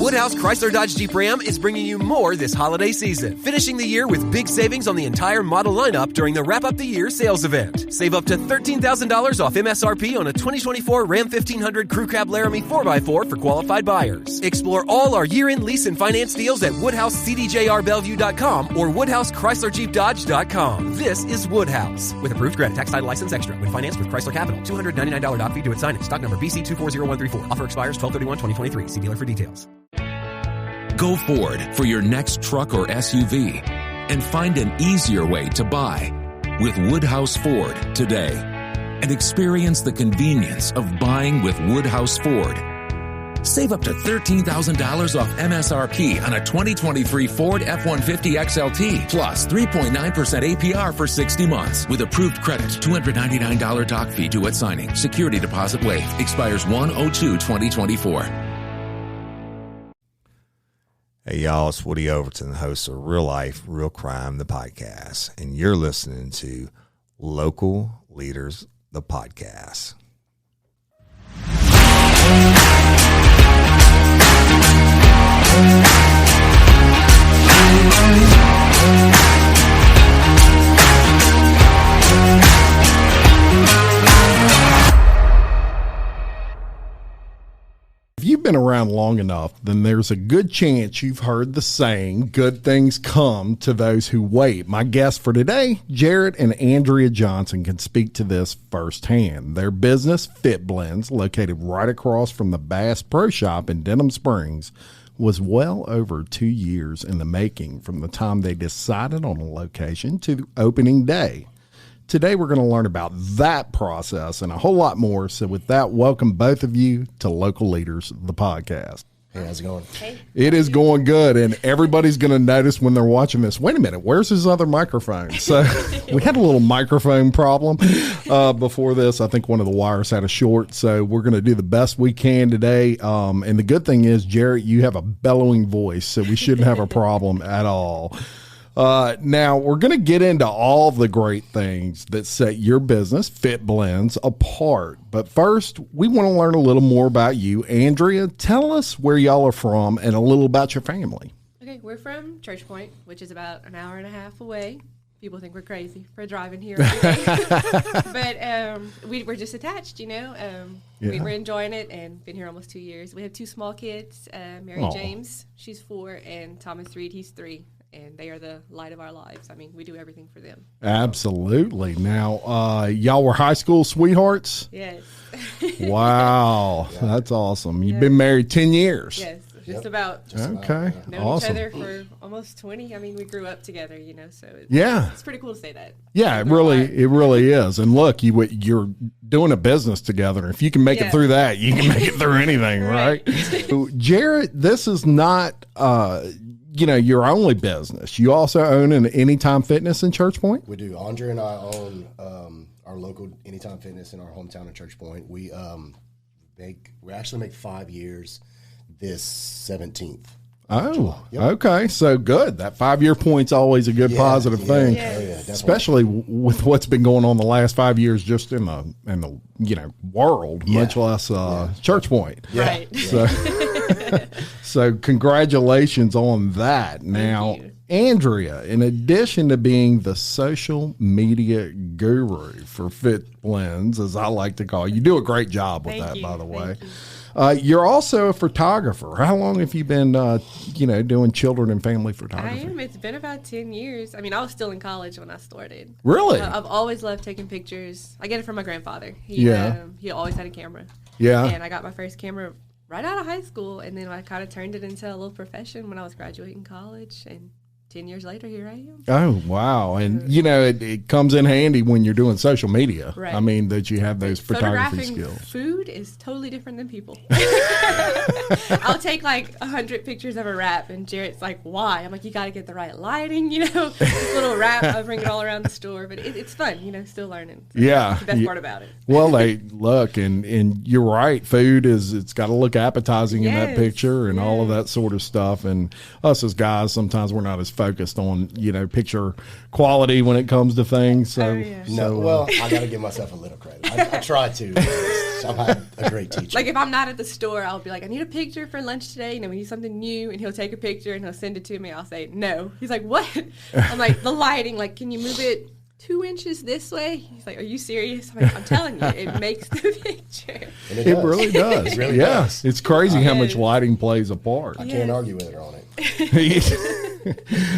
Woodhouse Chrysler Dodge Jeep Ram is bringing you more this holiday season, finishing the year with big savings on the entire model lineup during the Wrap Up the Year sales event. Save up to $13,000 off MSRP on a 2024 Ram 1500 Crew Cab Laramie 4x4 for qualified buyers. Explore all our year-end lease and finance deals at WoodhouseCDJRBellevue.com or WoodhouseChryslerJeepDodge.com. This is Woodhouse. With approved credit, tax title license extra. When financed with Chrysler Capital. $299 doc fee to its signing. Stock number BC240134. Offer expires 12/31/2023. See dealer for details. Go Ford for your next truck or SUV and find an easier way to buy with Woodhouse Ford today and experience the convenience of buying with Woodhouse Ford. Save up to $13,000 off MSRP on a 2023 Ford F-150 XLT plus 3.9% APR for 60 months with approved credit. $299 doc fee due at signing. Security deposit waived. Expires 1/02/2024. Hey y'all, it's Woody Overton, host of Real Life, Real Crime, the podcast, and you're listening to Local Leaders, the podcast. If you've been around long enough, then there's a good chance you've heard the saying, good things come to those who wait. My guests for today, Jarrett and Andrea Johnston, can speak to this firsthand. Their business, Fit Blendz, located right across from the Bass Pro Shop in Denham Springs, was well over 2 years in the making from the time they decided on a location to opening day. Today, we're going to learn about that process and a whole lot more. So with that, welcome both of you to Local Leaders, the podcast. Hey, how's it going? Hey. It is going good, and everybody's going to notice when they're watching this, wait a minute, where's his other microphone? So we had a little microphone problem before this. I think one of the wires had a short, so we're going to do the best we can today. And the good thing is, Jarrett, you have a bellowing voice, so we shouldn't have a problem at all. Now, we're going to get into all the great things that set your business, Fit Blendz, apart. But first, we want to learn a little more about you. Andrea, tell us where y'all are from and a little about your family. Okay, we're from Church Point, which is about an hour and a half away. People think we're crazy for driving here every day. But we're just attached, you know. We're enjoying it and been here almost 2 years. We have two small kids, Mary James, she's 4, and Thomas Reed, he's 3. And they are the light of our lives. I mean, we do everything for them. Absolutely. Now, y'all were high school sweethearts? Yes. Wow. Yeah. That's awesome. You've been married 10 years. Yes. Just about. Okay. Known awesome. each other for almost 20. I mean, we grew up together, you know, so it's pretty cool to say that. Yeah, it really is. And look, you're doing a business together. If you can make it through that, you can make it through anything, right? So, Jarrett, this is not your only business. You also own an Anytime Fitness in Church Point? We do. Andrea and I own our local Anytime Fitness in our hometown in Church Point. We actually make 5 years this 17th. Oh, okay. So good. That 5-year point's always a good positive thing. Yes. Especially with what's been going on the last 5 years just in the world, much less Church Point. Yeah. Right. So congratulations on that. Now, Andrea, in addition to being the social media guru for Fit Blendz, as I like to call you, do a great job with that, by the way. You're also a photographer. How long have you been, doing children and family photography? I am. It's been about 10 years. I mean, I was still in college when I started. Really? I've always loved taking pictures. I get it from my grandfather. He always had a camera. Yeah. And I got my first camera right out of high school, and then I kind of turned it into a little profession when I was graduating college, and 10 years later, here I am. Oh, wow. And, it comes in handy when you're doing social media. Right. I mean, that you have those photography skills. Food is totally different than people. I'll take 100 pictures of a wrap, and Jarrett's like, why? I'm like, you got to get the right lighting, this little wrap. I bring it all around the store, but it's fun, still learning. So that's the best part about it. Well, look, and you're right. Food it's got to look appetizing in that picture and all of that sort of stuff. And us as guys, sometimes we're not as focused on, picture quality when it comes to things. So, I got to give myself a little credit. I try to. a great teacher. Like, if I'm not at the store, I'll be like, I need a picture for lunch today. You know, we need something new. And he'll take a picture and he'll send it to me. I'll say, no. He's like, what? I'm like, the lighting, like, can you move it 2 inches this way? He's like, are you serious? I'm like, I'm telling you, it makes the picture. And It really does. It really does. It's crazy how much lighting plays a part. I can't argue with her on it.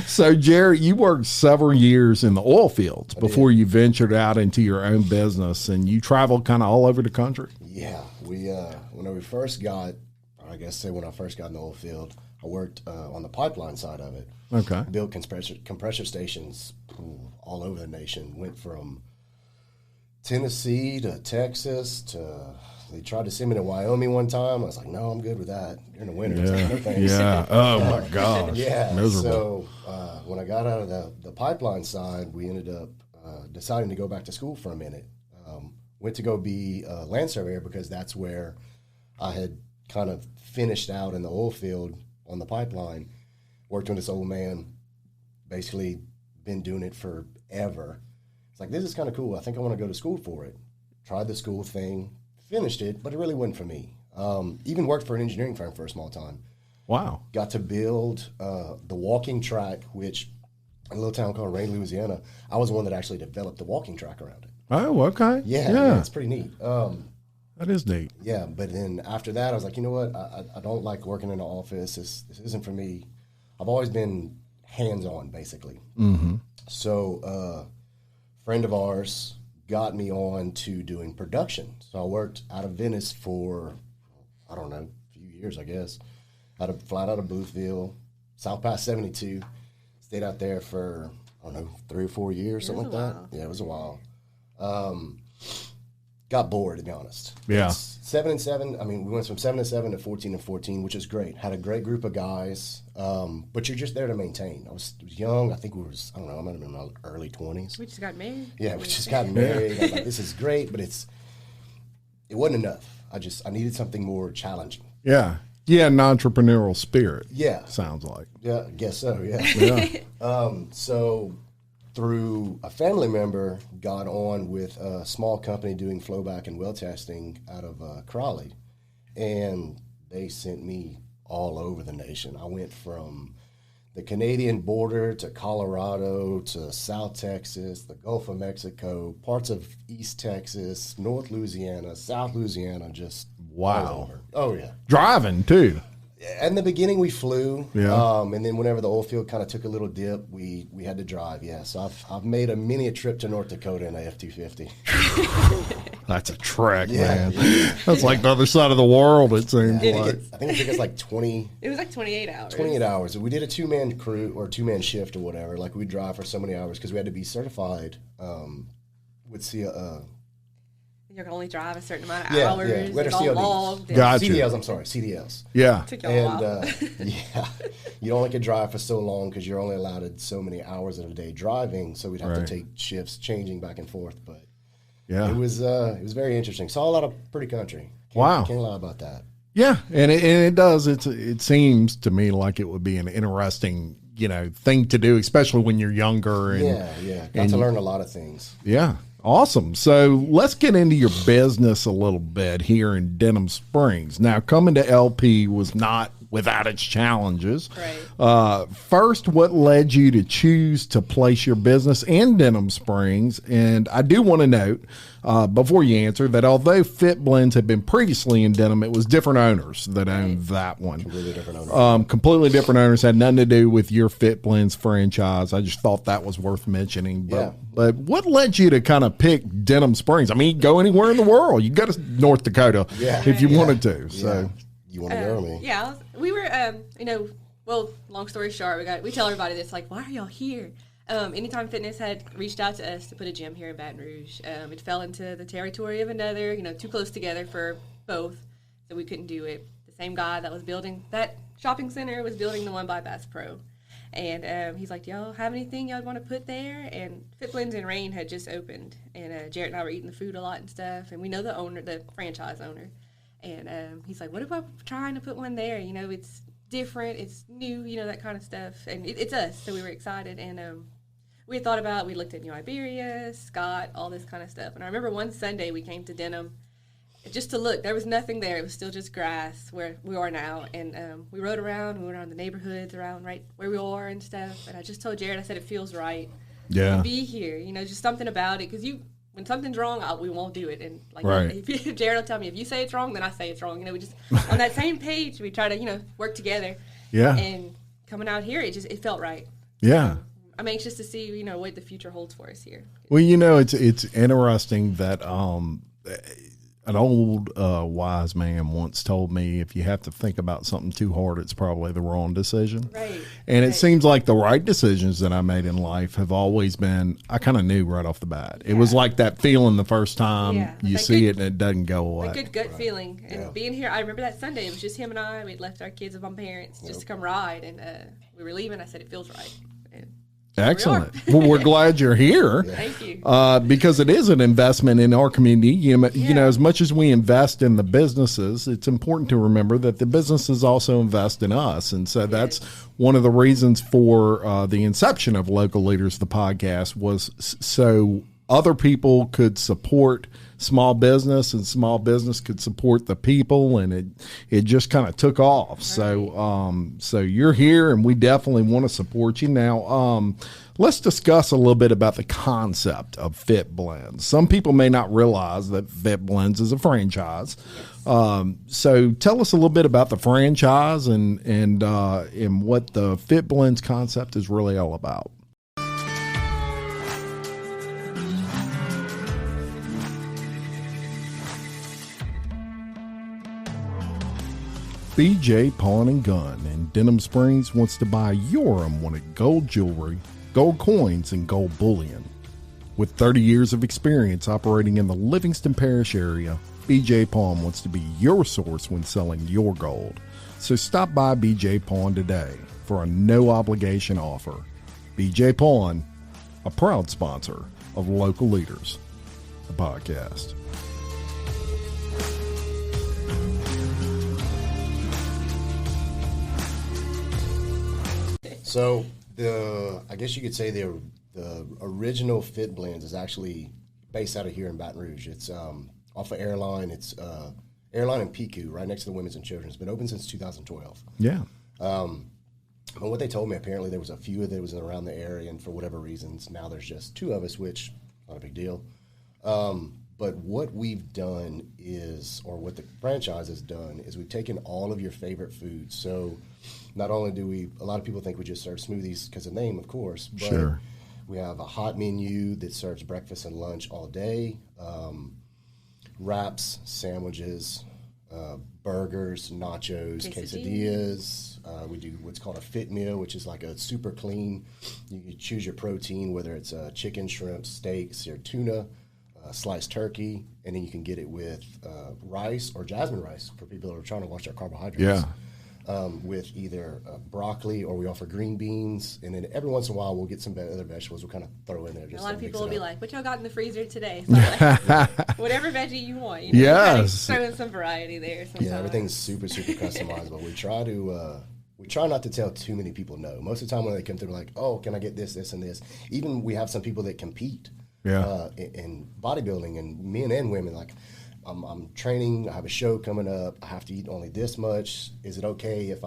So, Jarrett, you worked several years in the oil fields before you ventured out into your own business, and you traveled kind of all over the country. Yeah, when we first got, I guess say when I first got in the oil field, I worked on the pipeline side of it. Okay. Built compressor stations all over the nation. Went from Tennessee to Texas to, they tried to send me to Wyoming one time. I was like, no, I'm good with that. During the winter. Yeah. Like, no thanks. Yeah. Oh, my gosh. Yeah. Miserable. So when I got out of the pipeline side, we ended up deciding to go back to school for a minute. Went to go be a land surveyor because that's where I had kind of finished out in the oil field on the pipeline. Worked with this old man, basically been doing it forever. It's like, this is kind of cool. I think I want to go to school for it. Tried the school thing, finished it, but it really wasn't for me. Even worked for an engineering firm for a small time. Wow. Got to build the walking track, which in a little town called Rain, Louisiana, I was the one that actually developed the walking track around it. Oh, okay. Yeah, it's pretty neat. That is neat. Yeah, but then after that, I was like, you know what? I don't like working in an office. This isn't for me. I've always been hands-on, basically. Mm-hmm. So a friend of ours got me on to doing production. So I worked out of Venice for, I don't know, a few years, I guess. Flight out of Boothville, South Pass 72. Stayed out there for, I don't know, 3 or 4 years, something like that. Yeah, it was a while. Got bored, to be honest. Yeah. It's 7 and 7. I mean, we went from 7 and 7 to 14 and 14, which is great. Had a great group of guys, but you're just there to maintain. I was young. I think I don't know, I might have been in my early 20s. We just got married. Yeah, we just got married. I was like, this is great, but it wasn't enough. I needed something more challenging. Yeah. Yeah, an entrepreneurial spirit. Yeah. Sounds like. Yeah, I guess so, yeah. Yeah. So through a family member, got on with a small company doing flowback and well testing out of Crawley, and they sent me all over the nation. I went from the Canadian border to Colorado to South Texas, the Gulf of Mexico, parts of East Texas, North Louisiana, South Louisiana, just wow. all over. Oh, yeah. Driving, too. In the beginning, we flew, Yeah. and then whenever the oil field kind of took a little dip, we had to drive. Yeah, so I've made many a trip to North Dakota in a F-250. That's a trek, Yeah. man. That's like the other side of the world, it seems like. I think it took us like 20. It was like 28 hours. 28 hours. We did a 2-man crew or 2-man shift or whatever. Like we'd drive for so many hours because we had to be certified with You can only drive a certain amount of Yeah, hours. yeah. We had It's our all CODs. logged. Gotcha. CDLs. I'm sorry, CDLs. Yeah. Took y'all a while. And yeah, you only could drive for so long because you're only allowed so many hours of a day driving. So we'd have Right. to take shifts, changing back and forth. But Yeah. it was very interesting. Saw a lot of pretty country. Wow. Can't lie about that. Yeah, and it does. It seems to me like it would be an interesting, thing to do, especially when you're younger. And, Yeah. Got to learn a lot of things. Yeah. Awesome. So let's get into your business a little bit here in Denham Springs. Now, coming to LP was not without its challenges. Right. First, what led you to choose to place your business in Denham Springs? And I do want to note, before you answer, that although Fit Blendz had been previously in Denham, it was different owners that owned that one. Completely different owners. Completely different owners, had nothing to do with your Fit Blendz franchise. I just thought that was worth mentioning. But what led you to kind of pick Denham Springs? I mean, you can go anywhere in the world. You can go to North Dakota if you wanted to. So. You want to know me? Yeah, we were, well, long story short, we tell everybody this, like, why are y'all here? Anytime Fitness had reached out to us to put a gym here in Baton Rouge. It fell into the territory of another, too close together for both, so we couldn't do it. The same guy that was building that shopping center was building the one by Bass Pro. And he's like, y'all have anything y'all want to put there? And Fit Blendz and Rain had just opened, and Jarrett and I were eating the food a lot and stuff, and we know the franchise owner. And he's like, what about trying to put one there? It's different, it's new, that kind of stuff. And it's us, so we were excited. And we had thought about, we looked at New Iberia, Scott, all this kind of stuff. And I remember one Sunday we came to Denham, just to look. There was nothing there. It was still just grass where we are now. And we rode around. We went around the neighborhoods around right where we are and stuff. And I just told Jarrett, I said, it feels right to be here. You know, just something about it. Because when something's wrong, we won't do it. And like Jarrett will tell me, if you say it's wrong, then I say it's wrong. You know, we just on that same page, we try to work together. Yeah. And coming out here, it felt right. Yeah. So I'm anxious to see what the future holds for us here. Well, it's interesting that an old wise man once told me, if you have to think about something too hard, it's probably the wrong decision. Right. And it seems like the right decisions that I made in life have always been, I kind of knew right off the bat. It was like that feeling the first time you see it and it doesn't go away. A good gut feeling. And being here, I remember that Sunday, it was just him and I. We'd left our kids with my parents just to come ride. And we were leaving. I said, it feels right. Excellent. Well, we're glad you're here. Thank you. Because it is an investment in our community. You know, as much as we invest in the businesses, it's important to remember that the businesses also invest in us. And so that's one of the reasons for the inception of Local Leaders, the podcast, was so other people could support small business and small business could support the people, and it just kind of took off. Right. So you're here and we definitely want to support you. Now, let's discuss a little bit about the concept of Fit Blendz. Some people may not realize that Fit Blendz is a franchise. So tell us a little bit about the franchise and what the Fit Blendz concept is really all about. BJ Pawn and Gun in Denham Springs wants to buy your unwanted gold jewelry, gold coins, and gold bullion. With 30 years of experience operating in the Livingston Parish area, BJ Pawn wants to be your source when selling your gold. So stop by BJ Pawn today for a no-obligation offer. BJ Pawn, a proud sponsor of Local Leaders, the podcast. So I guess you could say the original Fit Blendz is actually based out of here in Baton Rouge. It's off of Airline. It's Airline and Piku, right next to the Women's and Children's. It's been open since 2012. Yeah. But what they told me, apparently there was a few that was around the area, and for whatever reasons, now there's just two of us, which not a big deal. But what we've done is, or what the franchise has done, is we've taken all of your favorite foods. So not only do a lot of people think we just serve smoothies because of the name, of course, but we have a hot menu that serves breakfast and lunch all day, wraps, sandwiches, burgers, nachos, quesadillas. We do what's called a fit meal, which is like a super clean. You can choose your protein, whether it's chicken, shrimp, steaks, or tuna, sliced turkey, and then you can get it with rice or jasmine rice for people that are trying to watch their carbohydrates. Yeah. With either broccoli, or we offer green beans, and then every once in a while we'll get some other vegetables we'll kind of throw in there. Just a lot of people will be like, what y'all got in the freezer today? So whatever veggie you want. Yes. Throw in some variety there sometimes. Yeah, everything's super, super customizable. We try not to tell too many people no. Most of the time when they come through, we're like, oh, can I get this, this, and this? Even we have some people that compete in bodybuilding, and men and women, like, I'm training. I have a show coming up. I have to eat only this much. Is it okay if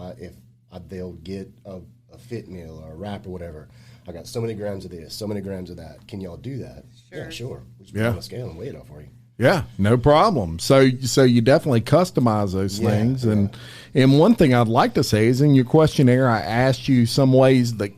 they'll get a fit meal or a wrap or whatever? I got so many grams of this, so many grams of that. Can y'all do that? Sure. Yeah, sure. We'll just put it on a scale and weigh it out for you. Yeah, no problem. So you definitely customize those things. And one thing I'd like to say is, in your questionnaire, I asked you some ways that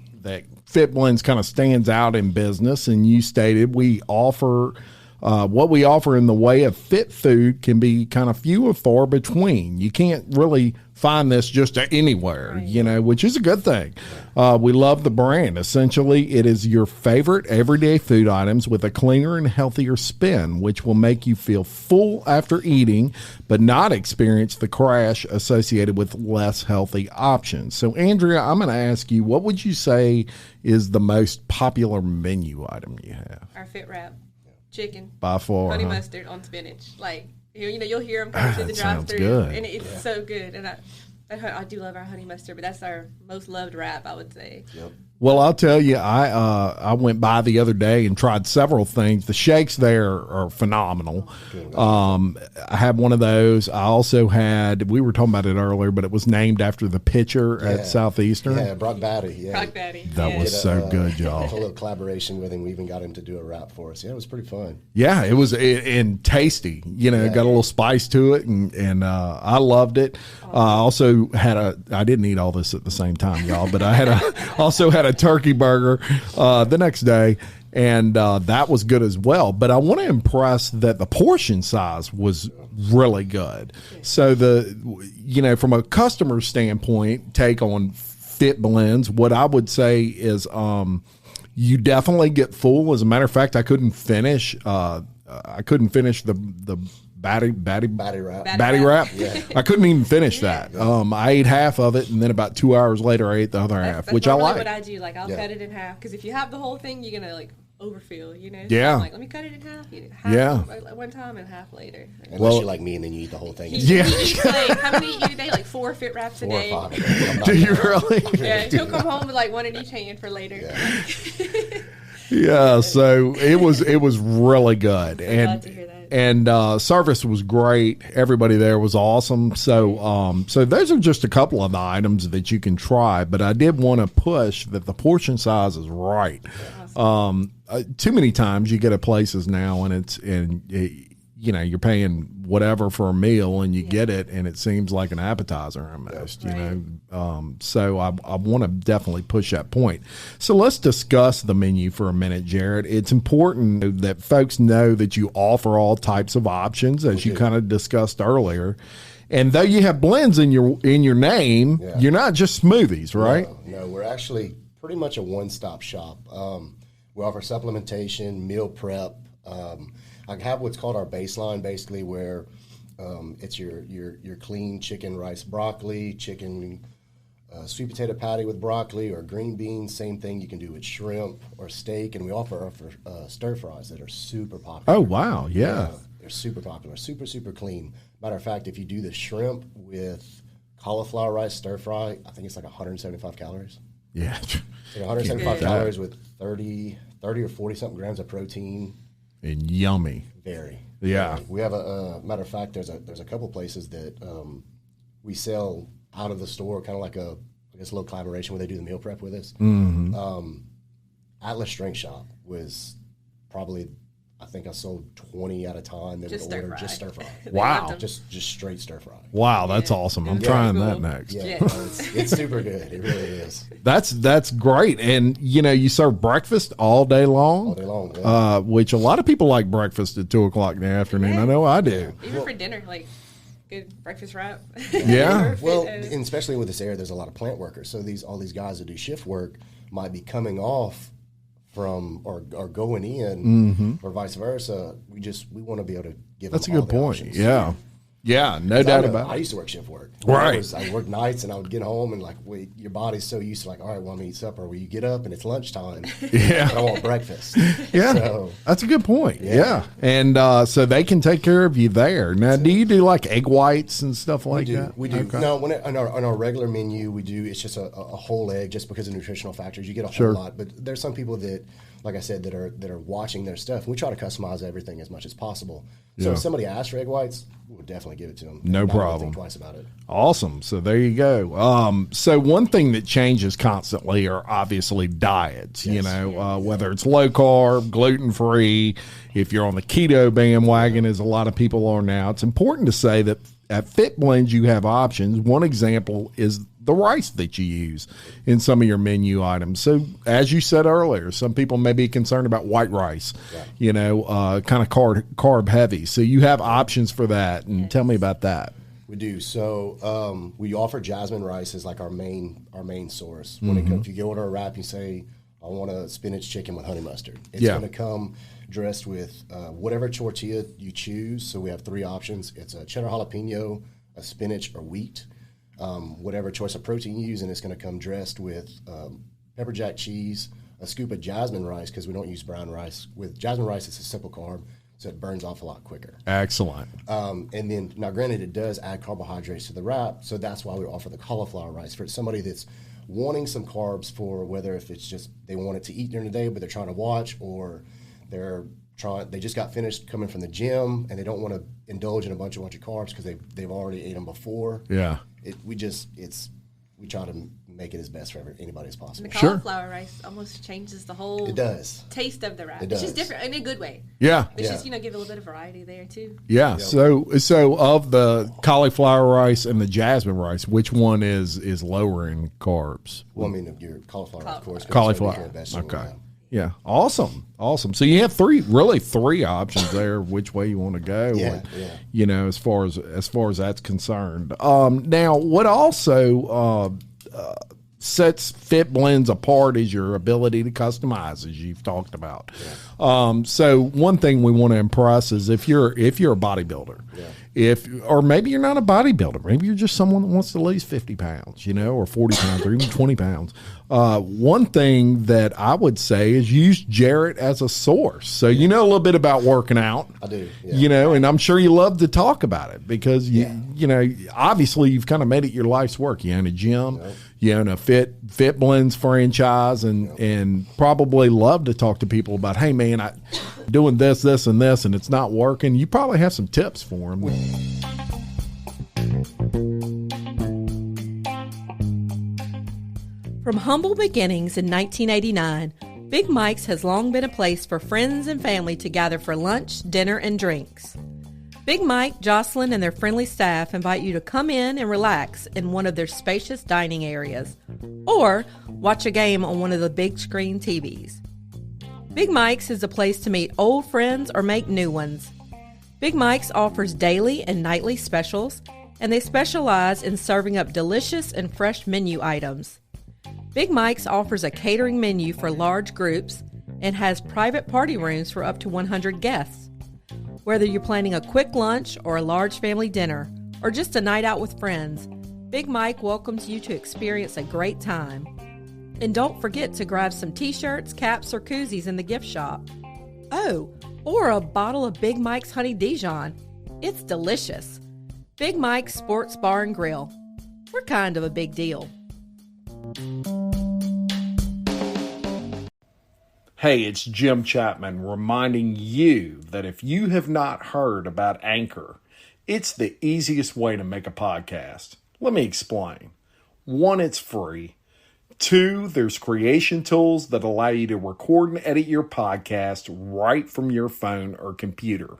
Fit Blendz kind of stands out in business, and you stated we offer. What we offer in the way of fit food can be kind of few and far between. You can't really find this just anywhere, which is a good thing. We love the brand. Essentially, it is your favorite everyday food items with a cleaner and healthier spin, which will make you feel full after eating, but not experience the crash associated with less healthy options. So, Andrea, I'm going to ask you, what would you say is the most popular menu item you have? Our fit wrap. Chicken, by far, honey mustard on spinach. Like, you'll hear them coming through the drive-thru, and it's so good. And I do love our honey mustard, but that's our most loved wrap, I would say. Yep. Well, I'll tell you, I went by the other day and tried several things. The shakes there are phenomenal. I had one of those. I also had, we were talking about it earlier, but it was named after the pitcher at Southeastern. Yeah, Brock Batty. Yeah. Brock Batty. That was so good, y'all. A little collaboration with him. We even got him to do a rap for us. Yeah, it was pretty fun. Yeah, it was and tasty. You know, got a little spice to it, and I loved it. I also had I didn't eat all this at the same time, y'all, but I also had a turkey burger the next day, and that was good as well. But I want to impress that the portion size was really good. So from a customer standpoint, take on Fit Blendz, what I would say is you definitely get full. As a matter of fact, I couldn't finish the Batty wrap. Yeah. I couldn't even finish that. I ate half of it, and then about 2 hours later, I ate the other half, which I like. What I do, like I'll cut it in half, because if you have the whole thing, you're gonna like overfill, you know. So Yeah. I'm like, let me cut it in half. You do half one time and half later. Unless you're like me and then you eat the whole thing. He eats, like, how many eat you a day? Like 4 Fit wraps a 4 day. or 5. Do you really? Yeah, he'll come home with like one in each hand for later. Yeah. Yeah, so it was really good, Glad to hear that. and service was great. Everybody there was awesome. So those are just a couple of the items that you can try. But I did want to push that the portion size is right. Awesome. Too many times you get at places now, and you're paying whatever for a meal, and you get it, and it seems like an appetizer almost. Right. You know, so I want to definitely push that point. So let's discuss the menu for a minute, Jarrett. It's important that folks know that you offer all types of options, as you kind of discussed earlier. And though you have blends in your name, you're not just smoothies, right? No, we're actually pretty much a one-stop shop. We offer supplementation, meal prep. I have what's called our baseline, basically, where it's your clean chicken, rice, broccoli, chicken, sweet potato patty with broccoli, or green beans. Same thing you can do with shrimp or steak. And we offer stir fries that are super popular. Oh, wow, yeah. They're super popular, super, super clean. Matter of fact, if you do the shrimp with cauliflower rice stir fry, I think it's like 175 calories. Yeah. So 175 calories with 30 or 40 something grams of protein. And yummy. Very. Yeah. We have a matter of fact, there's a couple places that we sell out of the store, kind of like a little collaboration where they do the meal prep with us. Mm-hmm. Atlas Strength Shop was probably, I think I sold 20 at a time. They Just would order stir-fry. just stir fry. Wow. Just straight stir fry. Wow, that's awesome. I'm trying that next. Yeah, it's super good. It really is. That's great. And you serve breakfast all day long. All day long. Yeah. Which a lot of people like breakfast at 2:00 in the afternoon. I know I do. Even for dinner, like good breakfast wrap. Yeah. Well, and especially with this area, there's a lot of plant workers. So all these guys that do shift work might be coming off from or going in or vice versa. We want to be able to give That's a them all good the point. options. Yeah, no doubt about I it. used to work shift work. Right. I worked nights and I would get home and your body's so used to all right, well, I'm gonna eat supper. Well, you get up and it's lunchtime. Yeah. But I want breakfast. Yeah, So, that's a good point. Yeah. And so they can take care of you there. Now, do you do like egg whites and stuff like that? We do. Okay. No, on our regular menu, we do. It's just a whole egg, just because of nutritional factors. You get a Sure. whole lot, but there's some people that, like I said, that are watching their stuff. We try to customize everything as much as possible. So if somebody asks for egg whites, we'll definitely give it to them. No problem. Think twice about it. Awesome. So there you go. So one thing that changes constantly are obviously diets, whether it's low carb, gluten free, if you're on the keto bandwagon, as a lot of people are now. It's important to say that at Fit Blendz, you have options. One example is the rice that you use in some of your menu items. So as you said earlier, some people may be concerned about white rice, kind of carb heavy. So you have options for that. And tell me about that. We do. So we offer jasmine rice as like our main source. When it comes, if you go order a wrap, you say, I want a spinach chicken with honey mustard. It's going to come dressed with whatever tortilla you choose. So we have 3 options. It's a cheddar jalapeno, a spinach, or wheat. Whatever choice of protein you use, and it's going to come dressed with pepper jack cheese, a scoop of jasmine rice, because we don't use brown rice. With jasmine rice, it's a simple carb, so it burns off a lot quicker. Excellent. And then, now granted, it does add carbohydrates to the wrap, so that's why we offer the cauliflower rice. For somebody that's wanting some carbs for whether if it's just they want it to eat during the day, but they're trying to watch, or they just got finished coming from the gym and they don't want to indulge in a bunch of carbs because they've already ate them before. Yeah. We try to make it as best for anybody as possible. And the cauliflower rice almost changes the whole taste of the wrap. It's just different in a good way. Yeah. It's just, give a little bit of variety there too. Yeah. Yep. So of the cauliflower rice and the jasmine rice, which one is lower in carbs? Well, I mean, your cauliflower, of course. Cauliflower. Okay. Yeah. Awesome. So you have three options there, which way you want to go. Yeah. As far as that's concerned. Now, what also sets Fit Blendz apart is your ability to customize, as you've talked about. Yeah. So one thing we want to impress is if you're a bodybuilder, or maybe you're not a bodybuilder, maybe you're just someone that wants to lose 50 pounds, or 40 pounds, or even 20 pounds. One thing that I would say is use Jarreytt as a source. So you know a little bit about working out. I do. Yeah. And I'm sure you love to talk about it because obviously you've kind of made it your life's work. You own a gym, you own a Fit Blendz franchise, and probably love to talk to people about, hey man, I'm doing this, and this, and it's not working. You probably have some tips for them. From humble beginnings in 1989, Big Mike's has long been a place for friends and family to gather for lunch, dinner, and drinks. Big Mike, Jocelyn, and their friendly staff invite you to come in and relax in one of their spacious dining areas, or watch a game on one of the big screen TVs. Big Mike's is a place to meet old friends or make new ones. Big Mike's offers daily and nightly specials, and they specialize in serving up delicious and fresh menu items. Big Mike's offers a catering menu for large groups and has private party rooms for up to 100 guests. Whether you're planning a quick lunch or a large family dinner, or just a night out with friends, Big Mike welcomes you to experience a great time. And don't forget to grab some t-shirts, caps, or koozies in the gift shop. Oh, or a bottle of Big Mike's Honey Dijon. It's delicious. Big Mike's Sports Bar and Grill. We're kind of a big deal. Hey, it's Jim Chapman reminding you that if you have not heard about Anchor, it's the easiest way to make a podcast. Let me explain. 1, it's free. 2, there's creation tools that allow you to record and edit your podcast right from your phone or computer.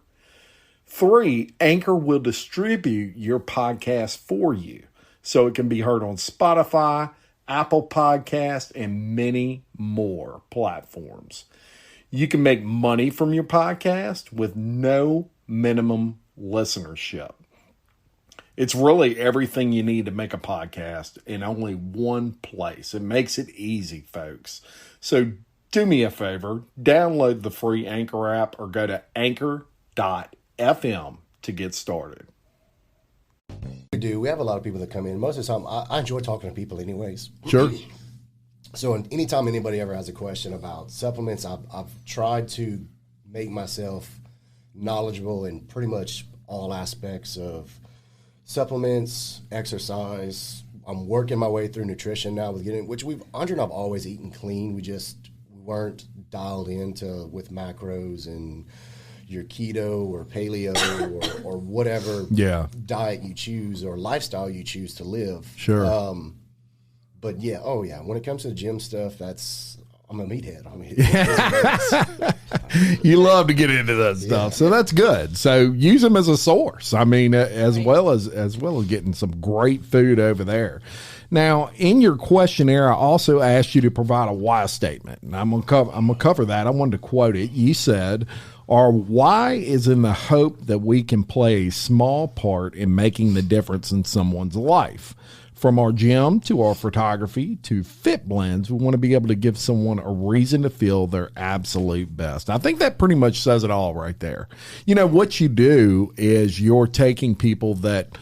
3, Anchor will distribute your podcast for you so it can be heard on Spotify, Apple Podcast, and many more platforms. You can make money from your podcast with no minimum listenership. It's really everything you need to make a podcast in only one place. It makes it easy, folks. So do me a favor, download the free Anchor app or go to anchor.fm to get started. We do. We have a lot of people that come in. Most of the time, I enjoy talking to people anyways. Sure. So anytime anybody ever has a question about supplements, I've tried to make myself knowledgeable in pretty much all aspects of supplements, exercise. I'm working my way through nutrition now with Andrea and I've always eaten clean. We weren't dialed into with macros and your keto or paleo or whatever diet you choose or lifestyle you choose to live. Sure. But when it comes to the gym stuff, I'm a meathead. You love to get into that stuff, so that's good. So use them as a source. I mean, as well as getting some great food over there. Now, in your questionnaire, I also asked you to provide a why statement, and I'm gonna cover that. I wanted to quote it. You said, "Our why is in the hope that we can play a small part in making the difference in someone's life. From our gym to our photography to Fit Blendz, we want to be able to give someone a reason to feel their absolute best." I think that pretty much says it all right there. What you do is you're taking people that,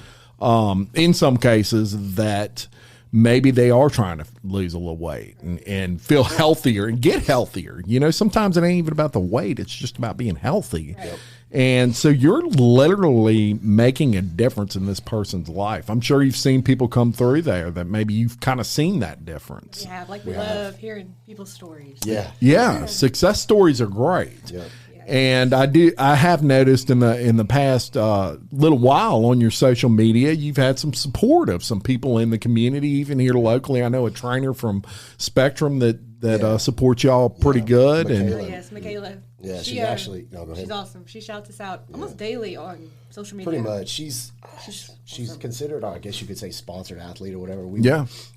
in some cases, that maybe they are trying to lose a little weight and feel healthier and get healthier. Sometimes it ain't even about the weight. It's just about being healthy. Yep. And so you're literally making a difference in this person's life. I'm sure you've seen people come through there that maybe you've kind of seen that difference. Yeah, like we love hearing people's stories. Yeah. Success stories are great. Yep. And I have noticed in the past little while on your social media, you've had some support of some people in the community, even here locally. I know a trainer from Spectrum that supports y'all pretty good. Michaela. Yes, Michaela. Yeah, she's actually. No, go ahead. She's awesome. She shouts us out almost daily on social media. Pretty much. She's considered, I guess you could say, sponsored athlete or whatever. We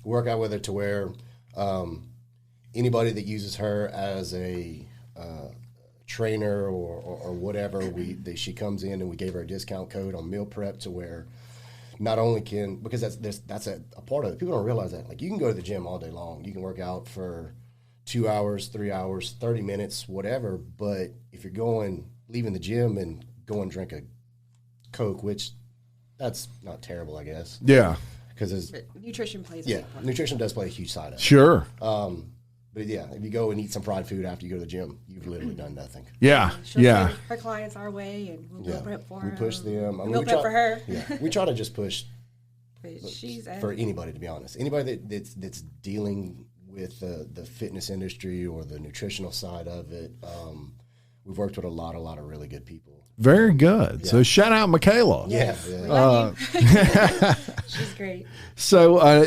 work out with her to where anybody that uses her as a trainer or whatever, she comes in and we gave her a discount code on meal prep to where not only can, because that's a part of it. People don't realize that. Like, you can go to the gym all day long. You can work out for 2 hours, 3 hours, 30 minutes, whatever. But if you're leaving the gym and go and drink a Coke, which that's not terrible, I guess. Yeah. Because nutrition plays a big part. Nutrition does play a huge side of it. Sure. But yeah, if you go and eat some fried food after you go to the gym, you've literally done nothing. Yeah. She'll send her clients our way, and we'll meal prep for her. We push them. Meal prep for her. Yeah, we try to just push she's for anybody, to be honest. Anybody that's dealing with the fitness industry or the nutritional side of it. We've worked with a lot of really good people. Very good. Yeah. So shout out Michaela. Yes. She's great. So,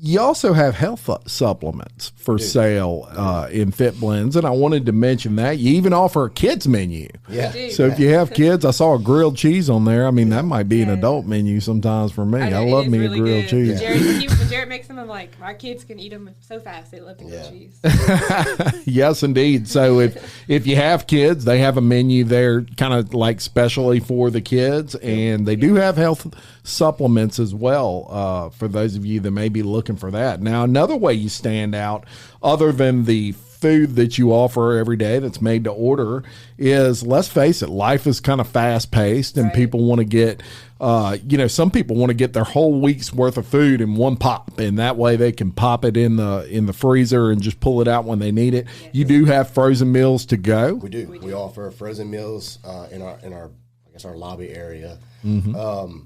you also have health supplements for sale in Fit Blendz, and I wanted to mention that. You even offer a kids menu. Yeah. So if you have kids, I saw a grilled cheese on there. I mean, that might be an adult menu sometimes for me. I love me really a grilled cheese. Yeah. When Jarrett makes them, I'm like, our kids can eat them so fast. They love the grilled cheese. Yes, indeed. So if you have kids, they have a menu there kind of like specially for the kids, and they do have health supplements as well for those of you that may be looking for that. Now, another way you stand out, other than the food that you offer every day that's made to order, is, let's face it, life is kind of fast paced, and people want to get some people want to get their whole week's worth of food in one pop, and that way they can pop it in the freezer and just pull it out when they need it. Yes. You do have frozen meals to go. We do. We offer frozen meals in our I guess our lobby area. Mm-hmm.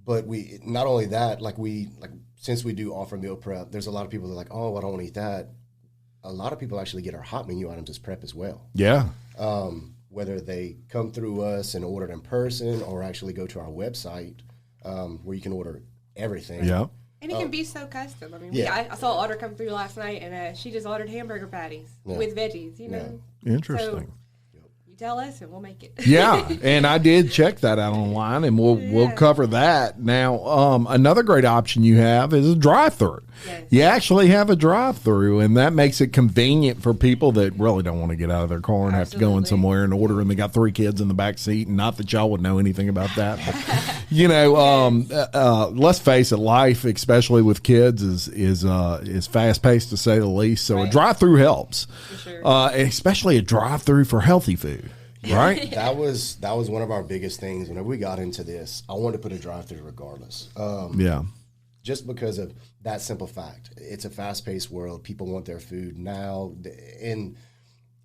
But we not only that, since we do offer meal prep, there's a lot of people that are like, oh, I don't want to eat that. A lot of people actually get our hot menu items as prep as well. Yeah. Whether they come through us and order it in person or actually go to our website where you can order everything. Yeah. And it can be so custom. I mean, I saw an order come through last night, and she just ordered hamburger patties with veggies, Interesting. You tell us, and we'll make it. Yeah, and I did check that out online, and we'll cover that. Now, another great option you have is a drive-through. Yes. You actually have a drive-through, and that makes it convenient for people that really don't want to get out of their car and have to go in somewhere and order, and they got 3 kids in the back seat, and not that y'all would know anything about that. But, let's face it, life, especially with kids, is fast-paced to say the least, so a drive-through helps, for sure. Especially a drive-through for healthy food. Right. That was one of our biggest things. Whenever we got into this, I wanted to put a drive-through regardless. Just because of that simple fact. It's a fast-paced world. People want their food now. And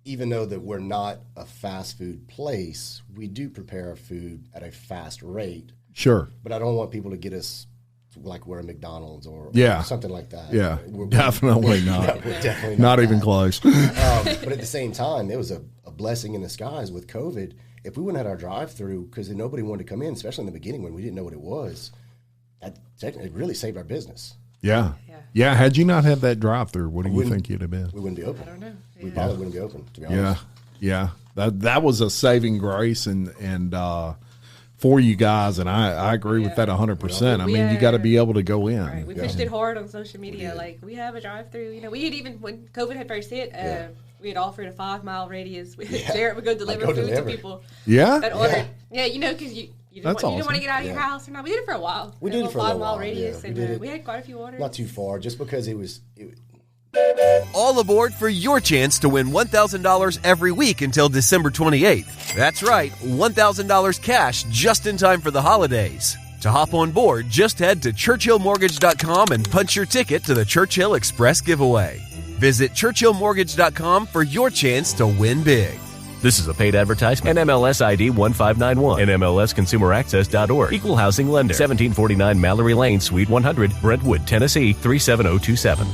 even though that we're not a fast food place, we do prepare our food at a fast rate. Sure. But I don't want people to get us like we're a McDonald's or something like that. Yeah, definitely not. We're definitely not even close. But at the same time, it was a blessing in disguise with COVID. If we wouldn't have had our drive-through, because nobody wanted to come in, especially in the beginning when we didn't know what it was, it really saved our business. Yeah. Had you not had that drive-through, what do you think you'd have been? We wouldn't be open. I don't know. We probably wouldn't be open, to be honest. Yeah. That was a saving grace and for you guys, and I agree with that 100%. I mean, you got to be able to go in. Right. We pushed it hard on social media. Like, we have a drive-through. We had even, when COVID had first hit, we had offered a 5-mile radius. Jarrett would go deliver food to people. Yeah? That ordered. Yeah, because you didn't want to get out of your house. Or not. We did it for a while. We did it for a 5-mile radius, and we had quite a few orders. Not too far, just because it was All aboard for your chance to win $1,000 every week until December 28th. That's right, $1,000 cash just in time for the holidays. To hop on board, just head to ChurchillMortgage.com and punch your ticket to the Churchill Express giveaway. Visit ChurchillMortgage.com for your chance to win big. This is a paid advertisement. NMLS ID 1591. NMLSConsumerAccess.org. Equal housing lender. 1749 Mallory Lane, Suite 100, Brentwood, Tennessee 37027.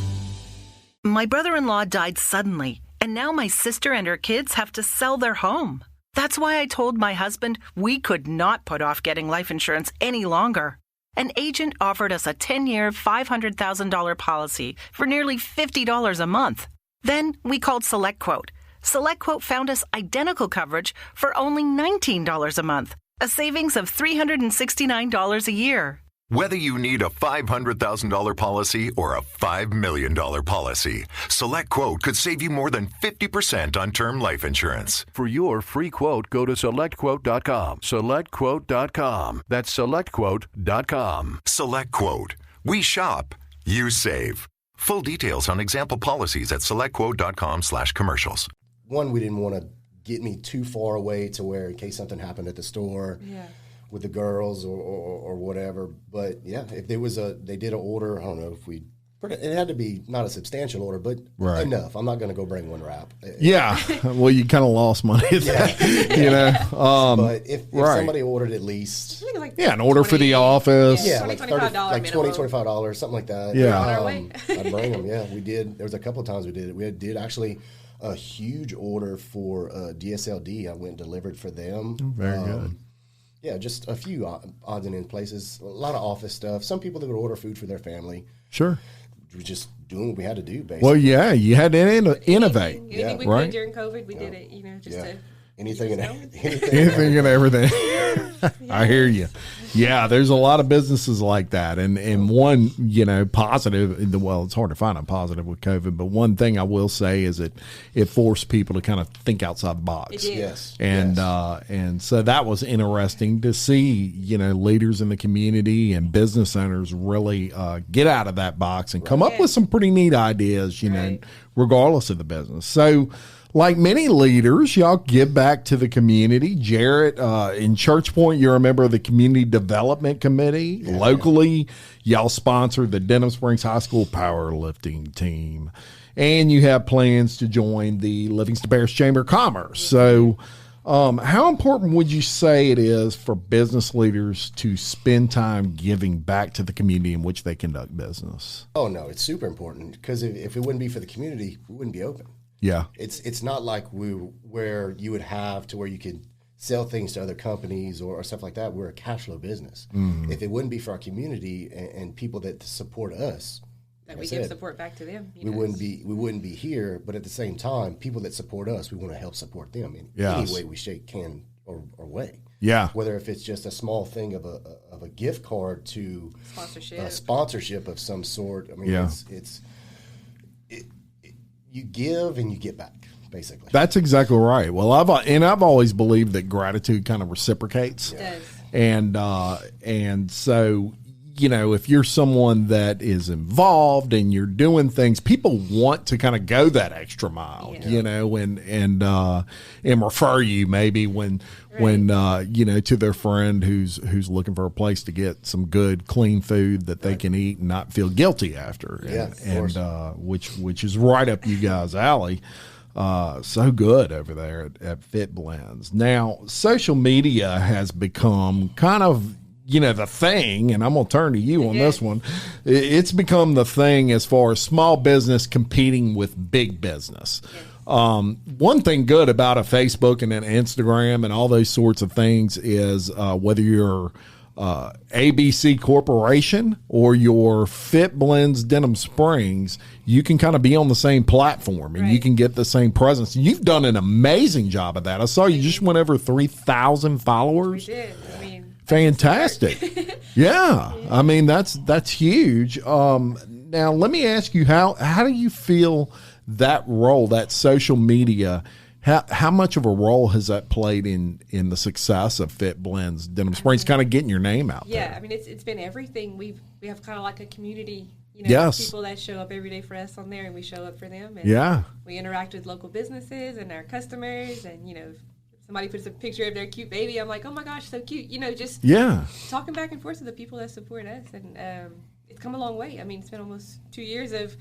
My brother-in-law died suddenly, and now my sister and her kids have to sell their home. That's why I told my husband we could not put off getting life insurance any longer. An agent offered us a 10-year, $500,000 policy for nearly $50 a month. Then we called SelectQuote. SelectQuote found us identical coverage for only $19 a month, a savings of $369 a year. Whether you need a $500,000 policy or a $5 million policy, SelectQuote could save you more than 50% on term life insurance. For your free quote, go to SelectQuote.com. SelectQuote.com. That's SelectQuote.com. SelectQuote. We shop. You save. Full details on example policies at SelectQuote.com/commercials. One, we didn't want to get me too far away to where in case something happened at the store with the girls or whatever. But yeah, if there was they did an order, I don't know if it had to be not a substantial order, but enough. I'm not going to go bring one wrap. Yeah. Well, you kind of lost money at that, you know. But if somebody ordered at least. An order for the office. Yeah, like $20, $25, something like that. Yeah. I'd bring them. Yeah, we did. There was a couple of times we did it. We did actually a huge order for DSLD. I went and delivered for them. Very good. Yeah, just a few odds and ends places. A lot of office stuff. Some people that would order food for their family. Sure. We were just doing what we had to do, basically. Well, yeah, you had to innovate. Anything we could during COVID, we did it, you know, just to... Anything and everything. I hear you. Yeah, there's a lot of businesses like that. And one, you know, positive, well, it's hard to find a positive with COVID, but one thing I will say is it forced people to kind of think outside the box. It did. Yes. And so that was interesting to see, you know, leaders in the community and business owners really get out of that box and come up with some pretty neat ideas, you know, regardless of the business. So, like many leaders, y'all give back to the community. Jarrett, in Church Point, you're a member of the Community Development Committee. Locally, y'all sponsor the Denham Springs High School powerlifting team. And you have plans to join the Livingston Parish Chamber of Commerce. So how important would you say it is for business leaders to spend time giving back to the community in which they conduct business? Oh, no, it's super important because if it wouldn't be for the community, we wouldn't be open. Yeah, it's not like where you would have to where you could sell things to other companies or stuff like that. We're a cash flow business. Mm-hmm. If it wouldn't be for our community and people that support us, that we give support back to them, we wouldn't be here. But at the same time, people that support us, we want to help support them in any way we can or way. Yeah, whether if it's just a small thing of a gift card to sponsorship of some sort. I mean, it's you give and you get back, basically. That's exactly right. Well, I've always believed that gratitude kind of reciprocates. It does. And so, you know, if you're someone that is involved and you're doing things, people want to kind of go that extra mile, you know, and refer you maybe when you know, to their friend who's looking for a place to get some good clean food that they can eat and not feel guilty after. Which is right up you guys' alley. So good over there at Fit Blendz. Now, social media has become kind of, you know, the thing, and I'm going to turn to you on this one. It's become the thing as far as small business competing with big business. One thing good about a Facebook and an Instagram and all those sorts of things is whether you're ABC Corporation or your Fit Blendz Denham Springs, you can kind of be on the same platform and you can get the same presence. You've done an amazing job of that. I saw you just went over 3,000 followers. We did. I mean, fantastic. Yeah. I mean, that's huge. Now let me ask you, how do you feel that role, that social media, how much of a role has that played in the success of Fit Blendz Denham Springs, kind of getting your name out there? Yeah, I mean, it's been everything. We have kind of like a community, you know, people that show up every day for us on there, and we show up for them. And we interact with local businesses and our customers, and, you know, if somebody puts a picture of their cute baby, I'm like, oh my gosh, so cute. You know, just talking back and forth to the people that support us, and it's come a long way. I mean, it's been almost 2 years of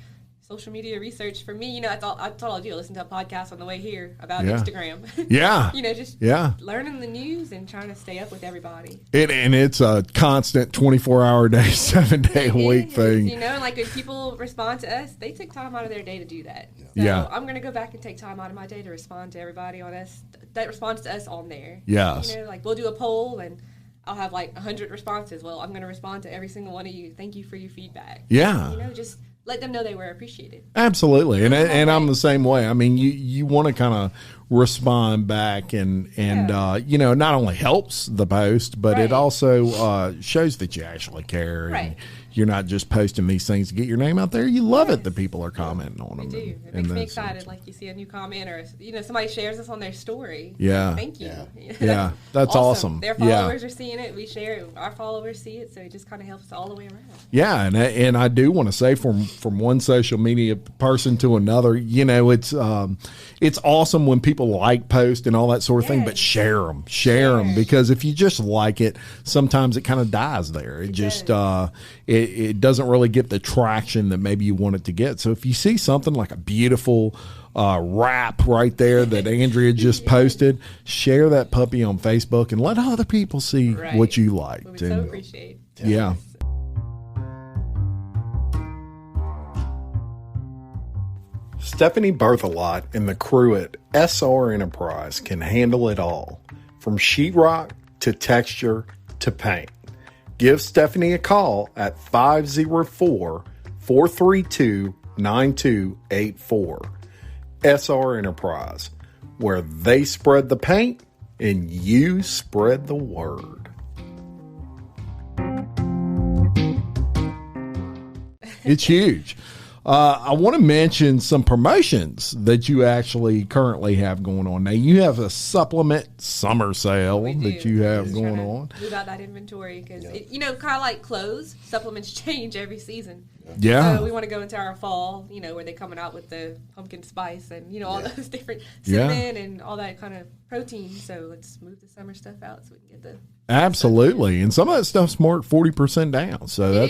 social media research for me. That's all I do. Listen to a podcast on the way here about Yeah. Instagram. Yeah. Just Yeah. learning the news and trying to stay up with everybody. And it's a constant 24-hour day, 7-day a week thing. And like when people respond to us, they take time out of their day to do that. So Yeah. I'm going to go back and take time out of my day to respond to everybody on us that responds to us on there. Yes. Like we'll do a poll and I'll have like 100 responses. Well, I'm going to respond to every single one of you. Thank you for your feedback. Yeah. Just let them know they were appreciated. Absolutely. And I'm the same way. I mean, you want to kind of respond back and not only helps the post, but it also shows that you actually care. Right. And you're not just posting these things to get your name out there. You love it that people are commenting on them. I do. It makes me excited. Like you see a new comment or, somebody shares us on their story. Yeah. Thank you. Yeah. That's awesome. Their followers are seeing it. We share it. Our followers see it. So it just kind of helps all the way around. Yeah. And I do want to say from one social media person to another, it's awesome when people like post and all that sort of thing, but share them because if you just like it, sometimes it kind of dies there. It just, it doesn't really get the traction that maybe you want it to get. So if you see something like a beautiful wrap right there that Andrea just posted, share that puppy on Facebook and let other people see what you liked. We so appreciate. Yeah. Stephanie Berthelot and the crew at SR Enterprise can handle it all, from sheetrock to texture to paint. Give Stephanie a call at 504-432-9284. SR Enterprise, where they spread the paint and you spread the word. It's huge. I want to mention some promotions that you actually currently have going on. Now, you have a supplement summer sale that you have going on. Move out that inventory because, kind of like clothes, supplements change every season. Yeah. So we want to go into our fall, where they're coming out with the pumpkin spice and, all those different cinnamon and all that kind of protein. So let's move the summer stuff out so we can get the... Absolutely. And some of that stuff's more 40% down. So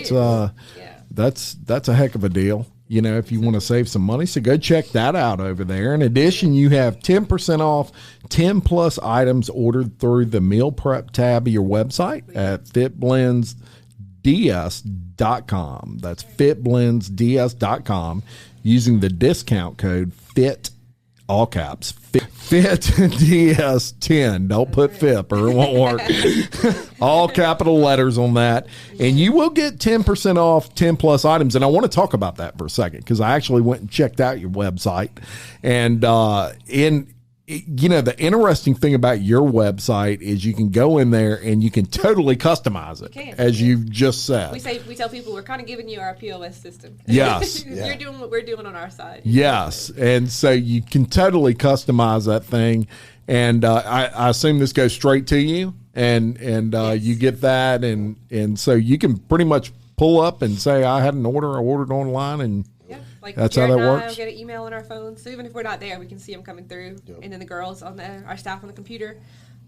that's a heck of a deal. If you want to save some money. So go check that out over there. In addition, you have 10% off 10 plus items ordered through the meal prep tab of your website at fitblendsds.com. That's fitblendsds.com using the discount code FIT, all caps, FITDS10. Don't put FIP or it won't work. All capital letters on that. And you will get 10% off 10 plus items. And I want to talk about that for a second because I actually went and checked out your website. And the interesting thing about your website is you can go in there and you can totally customize it, as you've just said. We tell people we're kind of giving you our POS system. Yes. You're doing what we're doing on our side. Yes. And so you can totally customize that thing. And I assume this goes straight to you and you get that. And so you can pretty much pull up and say, I had an order, I ordered online, and that's how that works. We'll get an email on our phone, so even if we're not there, we can see them coming through. Yep. And then the girls our staff on the computer,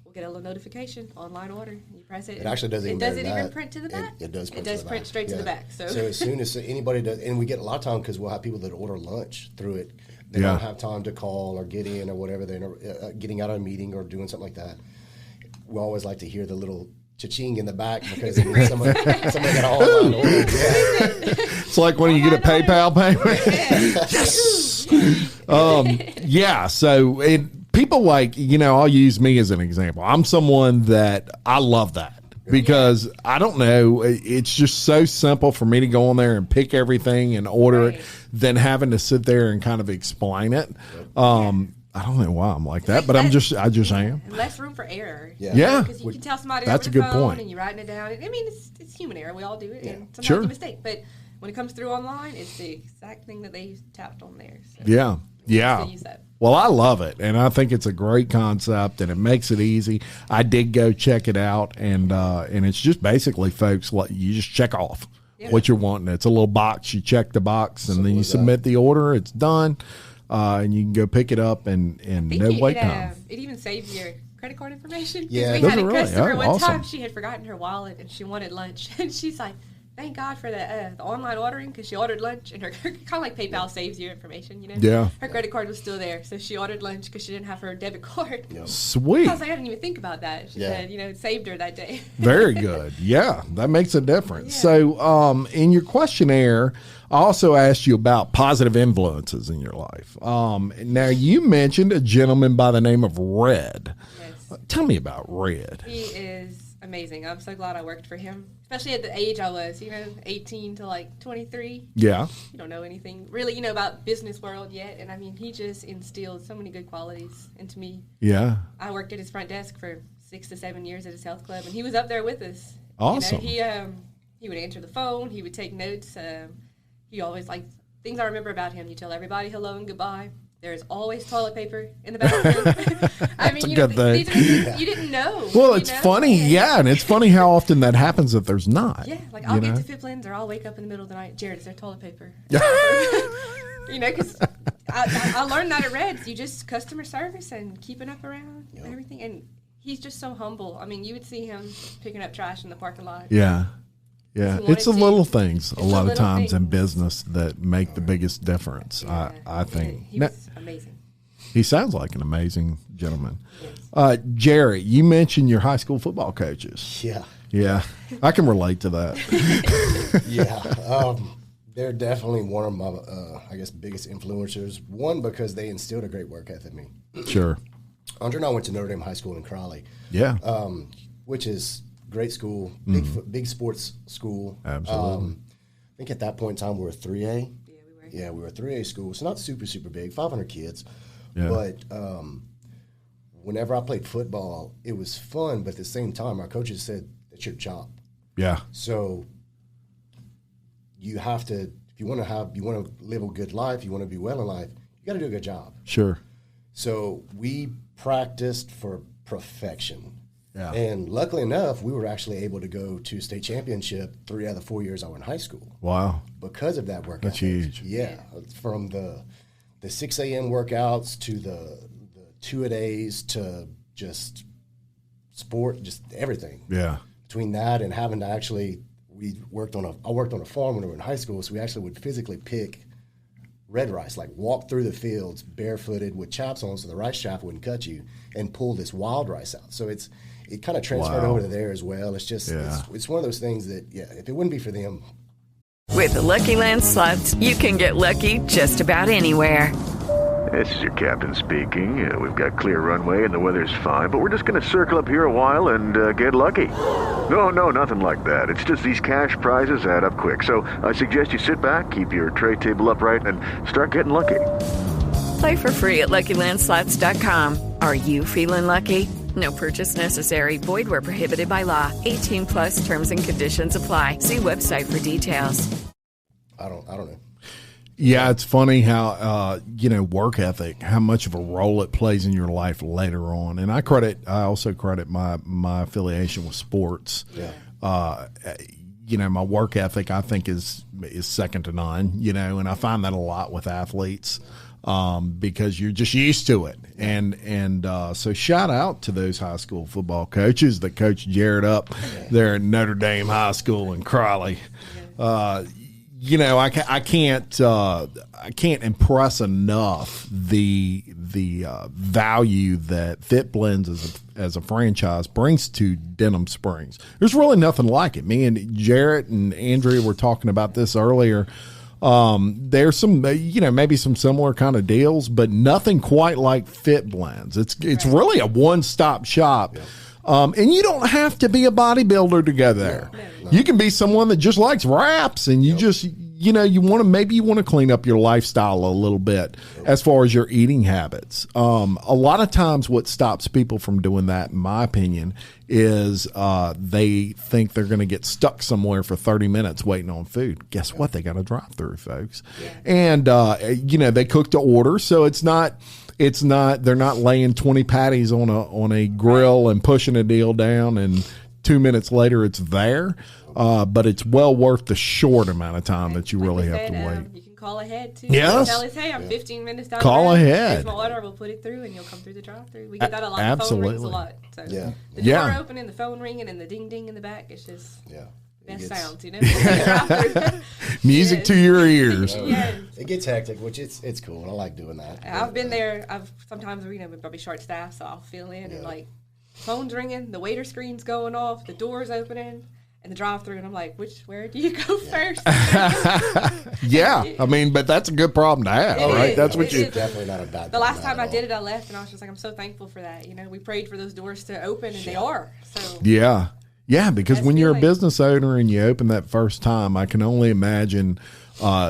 will get a little notification, online order. You press it. It actually doesn't even. Does it even print to the back? It does. It does print straight to the back. So as soon as anybody does, and we get a lot of time because we'll have people that order lunch through it. They don't have time to call or get in or whatever. They're getting out of a meeting or doing something like that. We always like to hear the little cha-ching in the back because somebody got all online order. It's like when you get a PayPal payment. Yes. So people like, I'll use me as an example. I'm someone that I love that because I don't know, it's just so simple for me to go on there and pick everything and order it than having to sit there and kind of explain it. I don't know why I'm like that, but I just am. Less room for error. Yeah. Because you can tell somebody that's over the a good phone point. And you're writing it down. I mean, it's human error. We all do it. Yeah. And sometimes sure. it's a mistake. But when it comes through online, it's the exact thing that they tapped on there. So yeah. Well, I love it, and I think it's a great concept, and it makes it easy. I did go check it out, and it's just basically, folks, you just check off what you're wanting. It's a little box. You check the box, and then you submit the order. It's done. And you can go pick it up and no wait time. It even saves your credit card information. Yeah, we had a customer one time. She had forgotten her wallet and she wanted lunch, and she's like, thank God for the online ordering, because she ordered lunch, and her kind of like PayPal saves your information, you know? Yeah. Her credit card was still there, so she ordered lunch because she didn't have her debit card. Yep. Sweet. I was like, I didn't even think about that. She said, you know, it saved her that day. Very good. Yeah, that makes a difference. So in your questionnaire, I also asked you about positive influences in your life. Now, you mentioned a gentleman by the name of Red. Yes. Tell me about Red. He is amazing. I'm so glad I worked for him, especially at the age I was, you know, 18 to like 23. Yeah. You don't know anything really, you know, about business world yet. And I mean, he just instilled so many good qualities into me. Yeah. I worked at his front desk for 6 to 7 years at his health club, and he was up there with us. Awesome. You know, he would answer the phone. He would take notes. He always, like, things I remember about him, you tell everybody hello and goodbye. There's always toilet paper in the bathroom. I mean, a you good know, thing. these are things you didn't know. Well, you it's know? funny, and it's funny how often that happens that there's not. Yeah, like I'll get to Fit Blendz, or I'll wake up in the middle of the night. Jarrett, is there toilet paper? You know, because I learned that at Red's. You just customer service and keeping up around and everything. And he's just so humble. I mean, you would see him picking up trash in the parking lot. Yeah. Yeah, it's the little things a lot of times in things. business that make the biggest difference, Yeah. I think. He was amazing. He sounds like an amazing gentleman. Jarrett, you mentioned your high school football coaches. Yeah. Yeah, I can relate to that. Yeah. They're definitely one of my, I guess, biggest influencers. One, because they instilled a great work ethic in me. Sure. Andrea and I went to Notre Dame High School in Crowley. Yeah. Which is great school, big sports school. Absolutely. I think at that point in time we were 3A. Yeah, we were a 3A school, so not super, super big, 500 kids. Yeah. But whenever I played football, it was fun, but at the same time, our coaches said, it's your job. Yeah. So you have to, if you want to live a good life, you want to be well in life, you got to do a good job. Sure. So we practiced for perfection. Yeah. And luckily enough, we were actually able to go to state championship 3 out of the 4 years I was in high school. Wow. Because of that work That's ethic. huge. Yeah. From the 6 a.m. workouts to the 2-a-days to just sport, just everything. Yeah. Between that and having to actually, I worked on a farm when we were in high school, so we actually would physically pick red rice, like walk through the fields barefooted with chaps on so the rice chaff wouldn't cut you, and pull this wild rice out. So it kind of transferred over to there as well. It's just, it's one of those things that, if it wouldn't be for them. With the Lucky Land Slots, you can get lucky just about anywhere. This is your captain speaking. We've got clear runway and the weather's fine, but we're just going to circle up here a while and get lucky. No, nothing like that. It's just these cash prizes add up quick. So I suggest you sit back, keep your tray table upright, and start getting lucky. Play for free at LuckyLandSlots.com. Are you feeling lucky? No purchase necessary. Void where prohibited by law. 18 plus terms and conditions apply. See website for details. I don't know. Yeah, it's funny how work ethic, how much of a role it plays in your life later on. And I also credit my affiliation with sports. Yeah. My work ethic I think is second to none. And I find that a lot with athletes because you're just used to it. And so shout out to those high school football coaches that coached Jarrett up there at Notre Dame High School in Crowley. I can't impress enough the value that Fit Blendz as a franchise brings to Denham Springs. There's really nothing like it. Me and Jarrett and Andrea were talking about this earlier. There's some, maybe some similar kind of deals, but nothing quite like Fit Blendz. It's really a one-stop shop. Yeah. And you don't have to be a bodybuilder to go there. No. You can be someone that just likes wraps, and you just, you want to clean up your lifestyle a little bit as far as your eating habits. A lot of times what stops people from doing that, in my opinion, is they think they're going to get stuck somewhere for 30 minutes waiting on food. Guess what? They got a drive-through, folks. Yeah. And, they cook to order, so it's not they're not laying 20 patties on a grill and pushing a deal down and 2 minutes later it's there. But it's well worth the short amount of time that you really have to wait. You can call ahead too. Yes. Tell us, hey, I'm 15 minutes down. Call ahead. Here's my order. We'll put it through and you'll come through the drive-through. We get that a lot. The phone rings a lot. So the door opening, the phone ringing, and the ding ding in the back. It's just best sounds, you know. Music to your ears. It gets hectic, which it's cool. I like doing that. I've been there. Sometimes we're probably short staffed, so I'll fill in and like phone's ringing, the waiter screen's going off, the door's opening, and the drive-through, and I'm like, where do you go first? Yeah, I mean, but that's a good problem to have, right? That's what you. Definitely not a bad. The last time I did it, I left, and I was just like, I'm so thankful for that. You know, we prayed for those doors to open, and they are. So yeah, because when you're a business owner and you open that first time, I can only imagine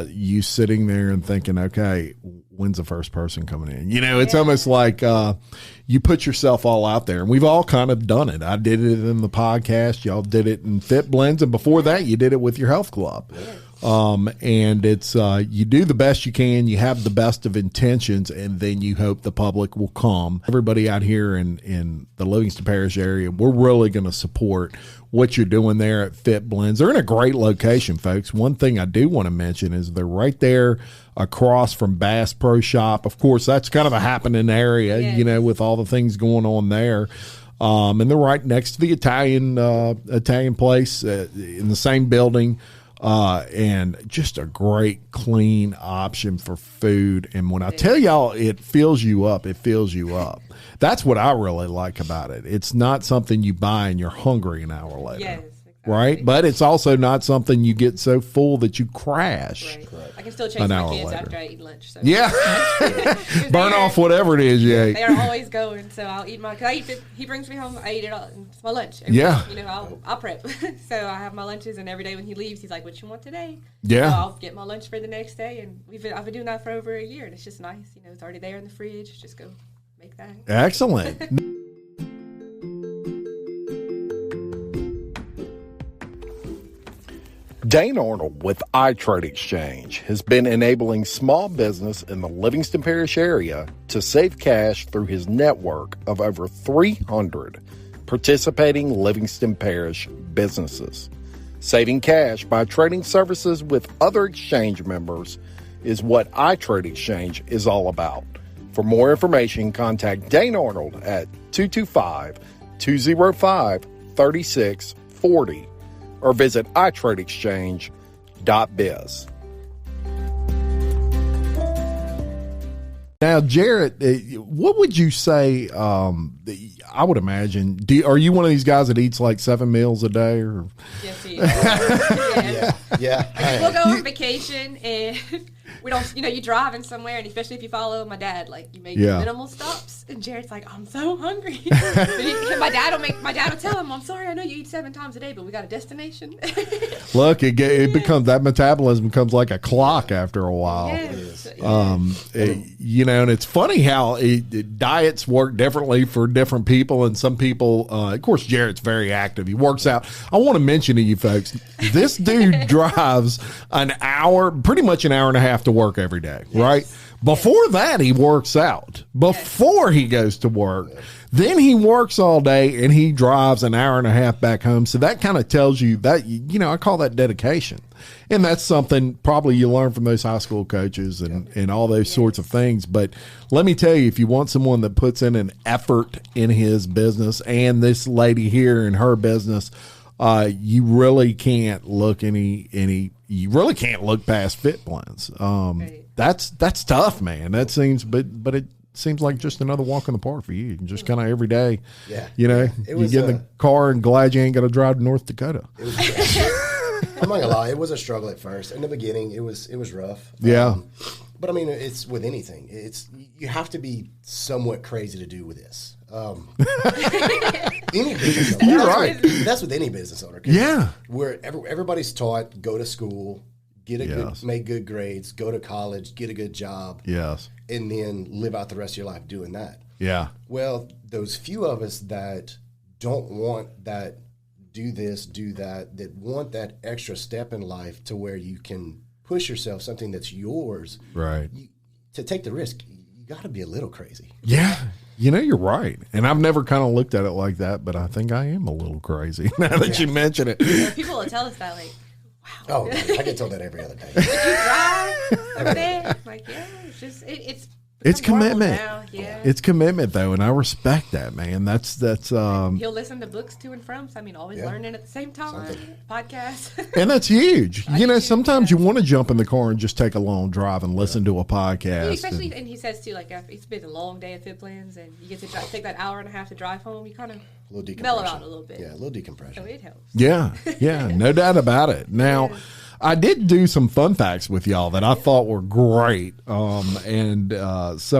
you sitting there and thinking, okay, when's the first person coming in? You know, it's almost like you put yourself all out there, and we've all kind of done it. I did it in the podcast. Y'all did it in Fit Blendz, and before that, you did it with your health club. And it's you do the best you can. You have the best of intentions, and then you hope the public will come. Everybody out here in the Livingston Parish area, we're really going to support what you're doing there at Fit Blendz. They're in a great location, folks. One thing I do want to mention is they're right there across from Bass Pro Shop. Of course, that's kind of a happening area, you know, with all the things going on there. And they're right next to the Italian place in the same building. And just a great, clean option for food. And when I tell y'all it fills you up, it fills you up. That's what I really like about it. It's not something you buy and you're hungry an hour later. Yes, exactly. Right? But it's also not something you get so full that you crash. Right. I can still chase my kids after I eat lunch. So. Yeah. Burn off whatever it is you ate. They are always going, so I'll eat he brings me home, I eat it all. It's my lunch. Yeah. You know, I'll prep. So I have my lunches, and every day when he leaves, he's like, what you want today? Yeah. So I'll get my lunch for the next day, and I've been doing that for over a year, and it's just nice. You know, it's already there in the fridge. Just go make that. Excellent. Dane Arnold with iTrade Exchange has been enabling small business in the Livingston Parish area to save cash through his network of over 300 participating Livingston Parish businesses. Saving cash by trading services with other exchange members is what iTrade Exchange is all about. For more information, contact Dane Arnold at 225-205-3640 or visit iTradeExchange.biz. Now, Jarrett, what would you say? I would imagine. Are you one of these guys that eats like 7 meals a day? Or? Yes, he is. We'll go on vacation and we don't. You know, you driving somewhere, and especially if you follow my dad, like you make minimal stops. And Jarrett's like, I'm so hungry. my dad will tell him, I'm sorry, I know you eat 7 times a day, but we got a destination. Look, it becomes that metabolism becomes like a clock after a while. Yes. You know, and it's funny how diets work differently for different people, and some people, of course, Jarrett's very active. He works out. I want to mention to you folks, this dude drives pretty much an hour and a half to work every day, right? Before that, he works out. Before he goes to work, then he works all day and he drives an hour and a half back home. So that kind of tells you that, you know, I call that dedication. And that's something probably you learn from those high school coaches and all those sorts of things. But let me tell you, if you want someone that puts in an effort in his business, and this lady here in her business, you really can't look you really can't look past Fit Blendz. That's tough, man. That seems, but it seems like just another walk in the park for you. You can just kind of every day, you know, you get in the car and glad you ain't got to drive to North Dakota. I'm not gonna lie, it was a struggle at first. In the beginning, it was rough. But I mean, it's with anything. You have to be somewhat crazy to do with this. Any business owner. You're right. That's with any business owner. Where everybody's taught, go to school, make good grades, go to college, get a good job. And then live out the rest of your life doing that. Well, those few of us that don't want that, do this, do that want that extra step in life to where you can push yourself, something that's yours. Right. To take the risk, you got to be a little crazy. You know, you're right. And I've never kind of looked at it like that, but I think I am a little crazy now that you mention it. People will tell us that, like, wow. Oh, I get told that every other day. Did you drive over there? Like, yeah, it's just, it's It's commitment. Now, yeah. It's commitment, though, and I respect that, man. That's. He'll listen to books to and from. So, I mean, always learning at the same time. Podcasts. And that's huge. Sometimes you want to jump in the car and just take a long drive and listen to a podcast. Yeah, especially, and he says, too, like, if it's been a long day at Fit Blendz and you get to take that hour and a half to drive home, you kind of mellow out a little bit. Yeah, a little decompression. So it helps. Yeah, no doubt about it. Now, I did do some fun facts with y'all that I thought were great, so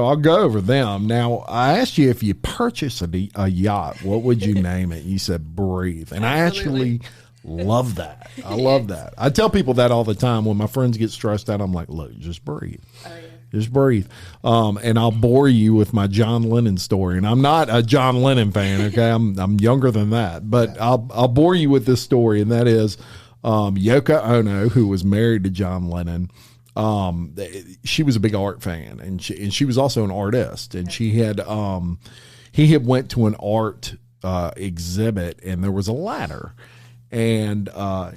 I'll go over them. Now, I asked you if you purchase a yacht, what would you name it? You said Breathe, and I actually love that. I love that. I tell people that all the time. When my friends get stressed out, I'm like, look, just breathe. Oh, yeah. Just breathe. And I'll bore you with my John Lennon story. And I'm not a John Lennon fan, okay? I'm younger than that. But I'll bore you with this story, and that is Yoko Ono, who was married to John Lennon. She was a big art fan, and she was also an artist. And he had went to an art exhibit, and there was a ladder, and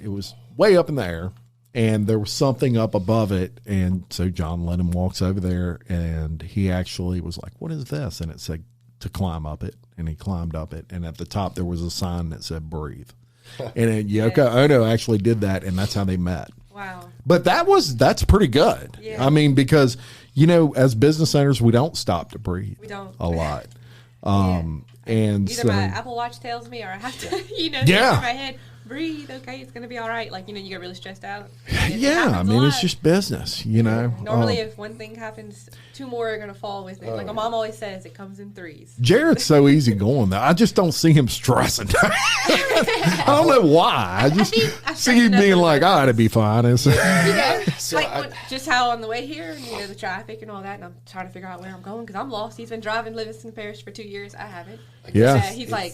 it was way up in the air. And there was something up above it, and so John Lennon walks over there, and he actually was like, "What is this?" And it said to climb up it, and he climbed up it, and at the top there was a sign that said "Breathe." And then Yoko Ono actually did that, and that's how they met. Wow! But that's pretty good. Yeah. I mean, because as business owners, we don't stop to breathe. We don't a lot. And either so, my Apple Watch tells me, or I have to, think in my head. Breathe, okay, it's going to be all right. Like, you get really stressed out. I mean, it's just business, Normally, if one thing happens, two more are going to fall with it. Like my mom always says, it comes in threes. Jarrett's so easy going, though. I just don't see him stressing. I don't know why. I just see him being like, oh, it'll be fine. Just how on the way here, the traffic and all that, and I'm trying to figure out where I'm going because I'm lost. He's been driving, living in Parish for 2 years. I haven't. He's like,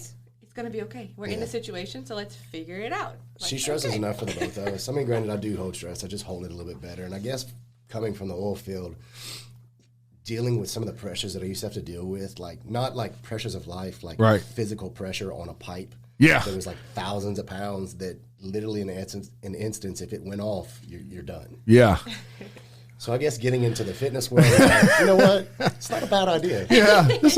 going to be okay. We're in a situation, so let's figure it out. She stresses enough for the both of us. I mean, granted, I do hold stress. I just hold it a little bit better. And I guess coming from the oil field, dealing with some of the pressures that I used to have to deal with, like not like pressures of life, like physical pressure on a pipe. Yeah. There was like thousands of pounds that literally in an instance, if it went off, you're done. Yeah. So I guess getting into the fitness world, you know what? It's not a bad idea. Yeah, this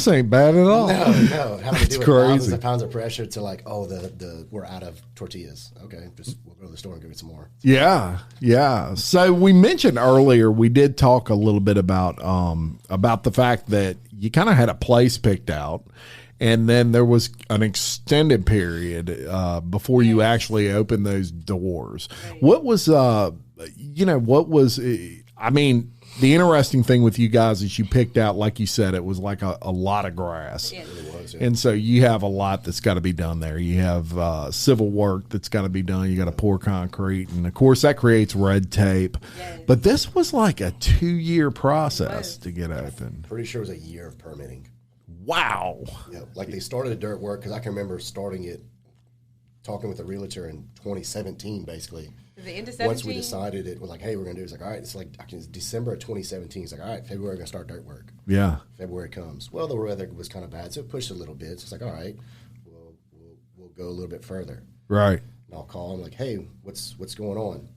ain't bad at all. No, having to do with thousands of pounds of pressure to like, we're out of tortillas. Okay, we'll go to the store and go get some more. Yeah. So we mentioned earlier, we did talk a little bit about the fact that you kind of had a place picked out, and then there was an extended period before you actually opened those doors. Right. What was the interesting thing with you guys is you picked out, like you said, it was like a lot of grass. Yeah. It really was, yeah. And so you have a lot that's got to be done there. You have civil work that's got to be done. You got to pour concrete. And, of course, that creates red tape. Yes. But this was like a 2-year process to get open. Pretty sure it was a year of permitting. Wow. Yeah, like they started the dirt work because I can remember starting it, talking with a realtor in 2017, basically. The end of 17? Once we decided it was like, hey, we're going to do it. It's like, all right, it's December of 2017. It's like, all right, February, we're going to start dirt work. Yeah. February comes. Well, the weather was kind of bad, so it pushed a little bit. So it's like, all right, we'll go a little bit further. Right. And I'll call them like, hey, what's going on?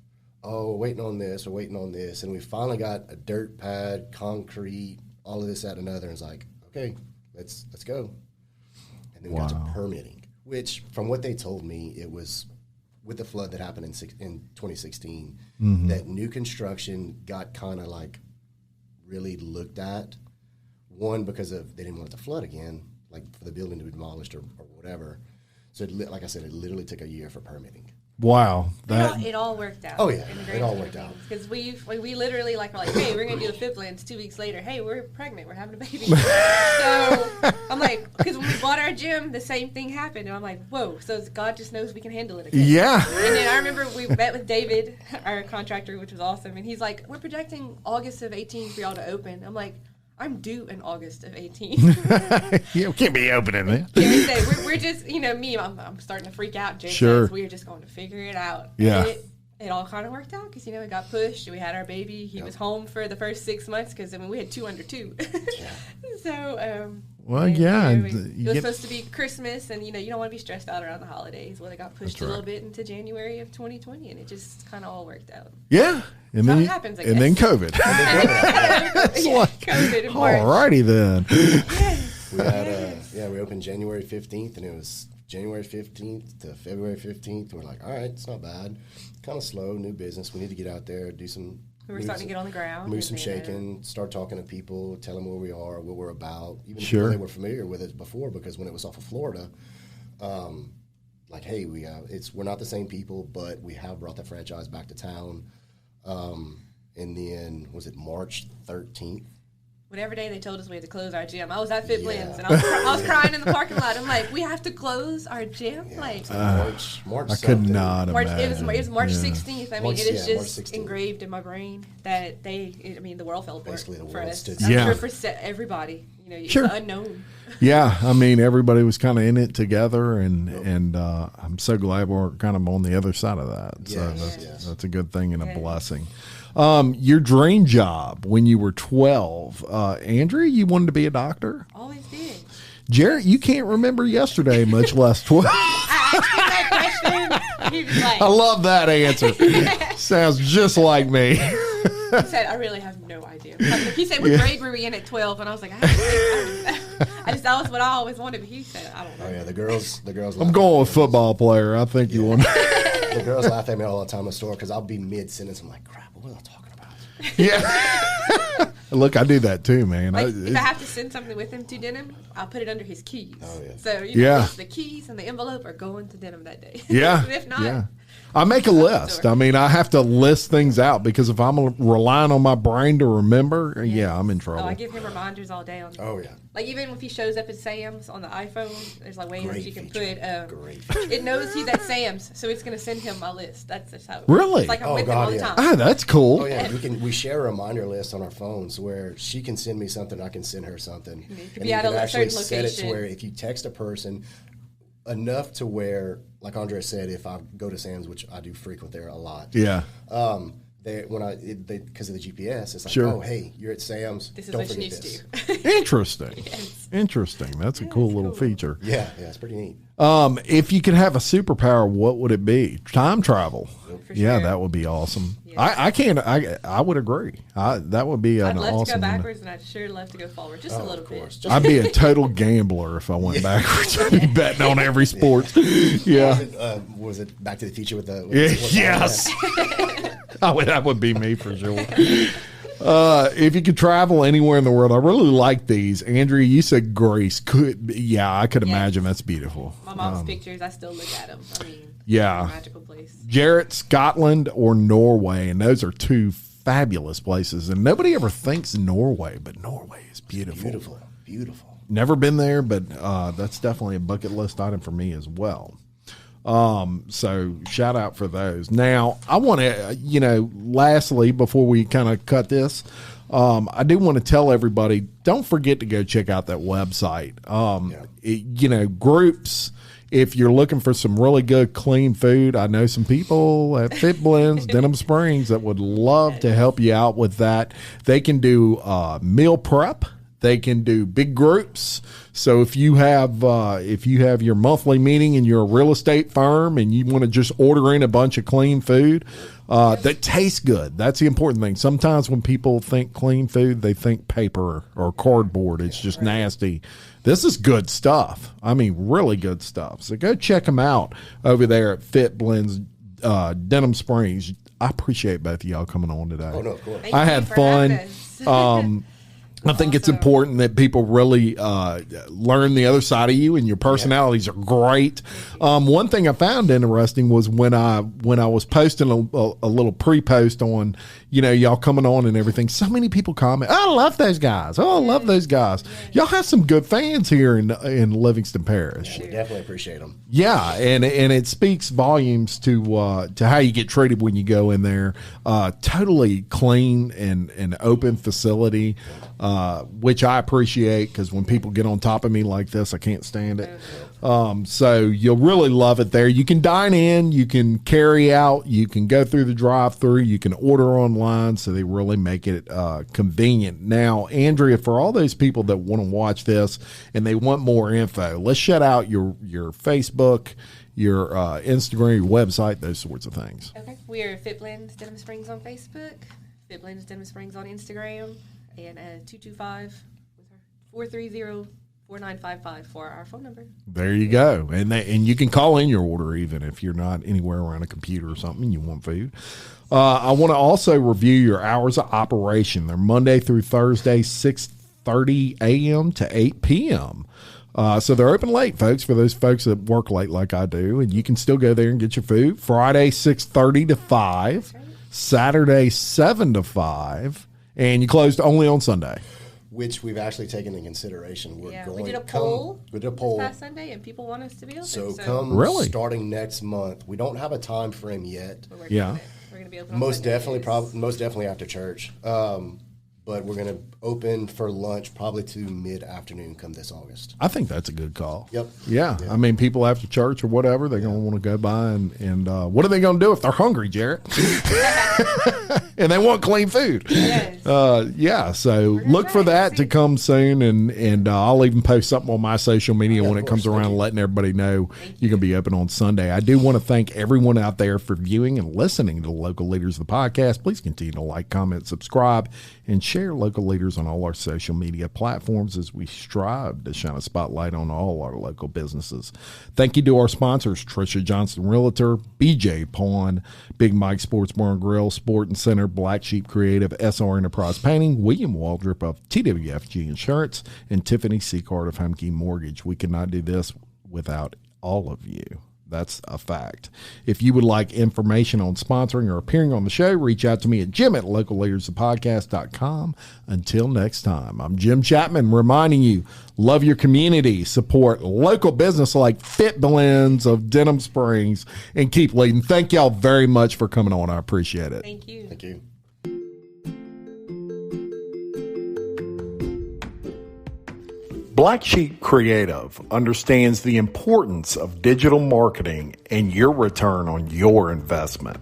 Oh, we're waiting on this. And we finally got a dirt pad, concrete, all of this, that, and another. And it's like, okay, let's go. And then we got to permitting, which from what they told me, it was with the flood that happened in 2016, that new construction got kind of like really looked at. One, because they didn't want it to flood again, like for the building to be demolished or whatever. So, like I said, it literally took a year for permitting. Wow. It all worked out. Oh, yeah. It all worked out. Because we literally we're like, hey, we're going to do a Fit Blendz. 2 weeks later, hey, we're pregnant. We're having a baby. So I'm like, because when we bought our gym, the same thing happened. And I'm like, whoa. So God just knows we can handle it again. Yeah. And then I remember we met with David, our contractor, which was awesome. And he's like, we're projecting August of 18 for y'all to open. I'm like, I'm due in August of 18. You can't be opening it. We're just, me, I'm starting to freak out. Jay sure. says we're just going to figure it out. Yeah. It all kind of worked out because, it got pushed. We had our baby. He was home for the first 6 months because, we had 2 under 2. Yeah. So, Well, and, yeah. it was supposed to be Christmas, and you don't want to be stressed out around the holidays. Well, it got pushed a little bit into January of 2020, and it just kind of all worked out. Yeah. And so then, it happens, I and then guess. COVID. COVID in March. Alrighty then. We opened January 15th, and it was January 15th to February 15th. We're like, all right, it's not bad. Kind of slow, new business. We need to get out there, do some. We were starting to get on the ground. Move some shaking, start talking to people, tell them where we are, what we're about. Even Sure. if they were familiar with us before, because when it was off of Florida, like, hey, we're not the same people, but we have brought the franchise back to town. And then, was it March 13th? Whatever day they told us we had to close our gym, I was at Fit Blendz, and I was crying in the parking lot. I'm like, we have to close our gym? Yeah, like March I could not March, imagine. it was March 16th. I mean, it is March just 16th. engraved in my brain that the world fell apart Basically, the for world us. stood I'm Yeah. sure for everybody, Sure. the unknown. Yeah, I mean, everybody was kind of in it together, and I'm so glad we're kind of on the other side of that. So that's a good thing and a blessing. Your dream job when you were 12, Andrea, you wanted to be a doctor? Always did. Jarrett, you can't remember yesterday, much less 12. I asked him that question. He was like, I love that answer. Sounds just like me. he said, I really have no idea. He said, what grade were we in at 12? And I was like, that was what I always wanted. But he said, I don't know. Oh, yeah, the girls. I'm going with football player. I think you want. The girls laugh at me all the time in the store because I'll be mid-sentence. I'm like, crap, what was I talking about? Yeah. Look, I do that too, man. Like, if I have to send something with him to Denham, I'll put it under his keys. Oh, yeah. So, the keys and the envelope are going to Denham that day. Yeah. If not, I make a list. I mean, I have to list things out because if I'm relying on my brain to remember, I'm in trouble. Oh, I give him reminders all day. Like, even if he shows up at Sam's on the iPhone, there's like ways that you can put. It knows he's at Sam's, so it's going to send him my list. That's just how it works. Really? It's like I'm with him all the time. Ah, that's cool. Oh yeah, we share a reminder list on our phones where she can send me something, I can send her something, It could and be you at can a actually certain set it to location. where if you text a person enough to where, like Andrea said, if I go to Sam's, which I do frequent there a lot, Yeah. Because of the GPS, it's like, Sure. oh hey, you're at Sam's. This is don't what you forget need this. to do. Interesting. Interesting. That's a cool little feature. Yeah, it's pretty neat. If you could have a superpower, what would it be? Time travel. For Yeah, sure. that would be awesome. Yes. I would agree. That would be an I'd love awesome to go one. backwards, and I'd sure love to go forward, just a little bit. I'd be a total gambler if I went backwards. I'd be betting on every sport. Yeah. Was it Back to the Future with the? Yes. That would be me for sure. If you could travel anywhere in the world, I really like these. Andrea, you said Greece. I could imagine that's beautiful. My mom's pictures, I still look at them. I mean, Yeah. it's a magical place. Jarrett, Scotland, or Norway, and those are two fabulous places. And nobody ever thinks Norway, but Norway is beautiful. Beautiful. Never been there, but that's definitely a bucket list item for me as well. So shout out for those. Now, I want to, lastly, before we kind of cut this, I do want to tell everybody, don't forget to go check out that website. Groups, if you're looking for some really good, clean food, I know some people at Fit Blendz, Denham Springs, that would love to help you out with that. They can do meal prep. They can do big groups. So if you have your monthly meeting and you're a real estate firm and you want to just order in a bunch of clean food that tastes good, that's the important thing. Sometimes when people think clean food, they think paper or cardboard. It's just nasty. This is good stuff. I mean, really good stuff. So go check them out over there at Fit Blendz, Denham Springs. I appreciate both of y'all coming on today. Oh no, of course. I had fun. I think it's important that people really learn the other side of you, and your personalities are great. One thing I found interesting was when I was posting a little pre-post on, y'all coming on and everything, so many people comment, "Oh, I love those guys. Oh, I love those guys." Y'all have some good fans here in Livingston Parish. We definitely appreciate them. Yeah, and it speaks volumes to how you get treated when you go in there. Totally clean and open facility. which I appreciate because when people get on top of me like this, I can't stand it. So you'll really love it there. You can dine in, you can carry out, you can go through the drive-through, you can order online, so they really make it convenient. Now, Andrea, for all those people that want to watch this and they want more info, let's shout out your Facebook, your Instagram, your website, those sorts of things. Okay. We are Blendz Denham Springs on Facebook, Blendz Denham Springs on Instagram, and 225-430-4955 for our phone number. There you go. And you can call in your order even if you're not anywhere around a computer or something and you want food. I want to also review your hours of operation. They're Monday through Thursday, 6:30 a.m. to 8 p.m. So they're open late, folks, for those folks that work late like I do. And you can still go there and get your food. Friday, 6:30 to 5. Right. Saturday, 7 to 5. And you closed only on Sunday. Which we've actually taken into consideration. We did a poll. We did a poll this past Sunday, and people want us to be open. So really? Starting next month. We don't have a time frame yet. We're going to be open on most definitely after church. But we're going to open for lunch probably to mid-afternoon come this August. I think that's a good call. Yep. Yeah. I mean, people after church or whatever, they're going to want to go by and what are they going to do if they're hungry, Jarrett? And they want clean food. Yes. So look for that to come soon, and I'll even post something on my social media when it comes around, letting everybody know you can be open on Sunday. I do want to thank everyone out there for viewing and listening to the Local Leaders of the podcast. Please continue to like, comment, subscribe, and share Local Leaders on all our social media platforms as we strive to shine a spotlight on all our local businesses. Thank you to our sponsors, Tricia, Johnston, Realtor, BJ Pawn, Big Mike Sports Bar and Grill, Sport and Center, Black Sheep Creative, SR Enterprise Painting, William Waldrop of TWFG Insurance, and Tiffany Seacard of Humke Mortgage. We could not do this without all of you. That's a fact. If you would like information on sponsoring or appearing on the show, reach out to me at jim@localleadersofpodcast.com. Until next time, I'm Jim Chapman reminding you, love your community, support local business like Blendz of Denham Springs, and keep leading. Thank y'all very much for coming on. I appreciate it. Thank you. Thank you. Black Sheep Creative understands the importance of digital marketing and your return on your investment.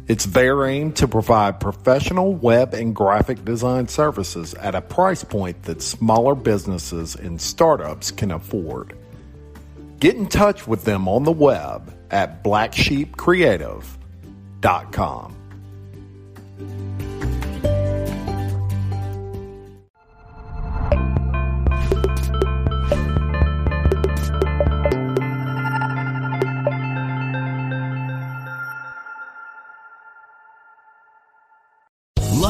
It's their aim to provide professional web and graphic design services at a price point that smaller businesses and startups can afford. Get in touch with them on the web at blacksheepcreative.com.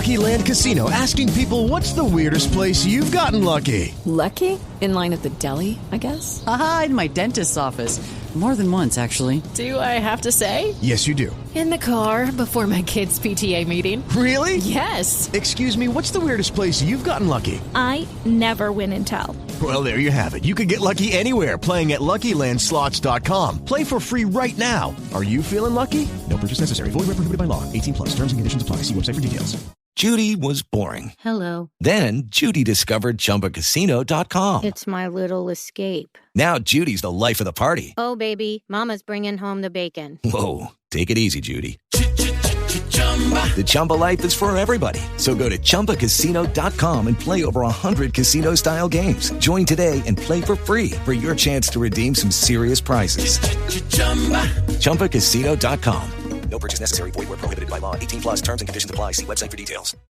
Lucky Land Casino, asking people, what's the weirdest place you've gotten lucky? Lucky? In line at the deli, I guess? Aha, in my dentist's office. More than once, actually. Do I have to say? Yes, you do. In the car before my kids' PTA meeting. Really? Yes. Excuse me, what's the weirdest place you've gotten lucky? I never win and tell. Well, there you have it. You can get lucky anywhere, playing at LuckyLandSlots.com. Play for free right now. Are you feeling lucky? No purchase necessary. Void where prohibited by law. 18+. Terms and conditions apply. See website for details. Judy was boring. Hello. Then Judy discovered ChumbaCasino.com. It's my little escape. Now Judy's the life of the party. Oh, baby, mama's bringing home the bacon. Whoa, take it easy, Judy. The Chumba life is for everybody. So go to ChumbaCasino.com and play over 100 casino-style games. Join today and play for free for your chance to redeem some serious prizes. ChumbaCasino.com. No purchase necessary. Void where prohibited by law. 18+. Terms and conditions apply. See website for details.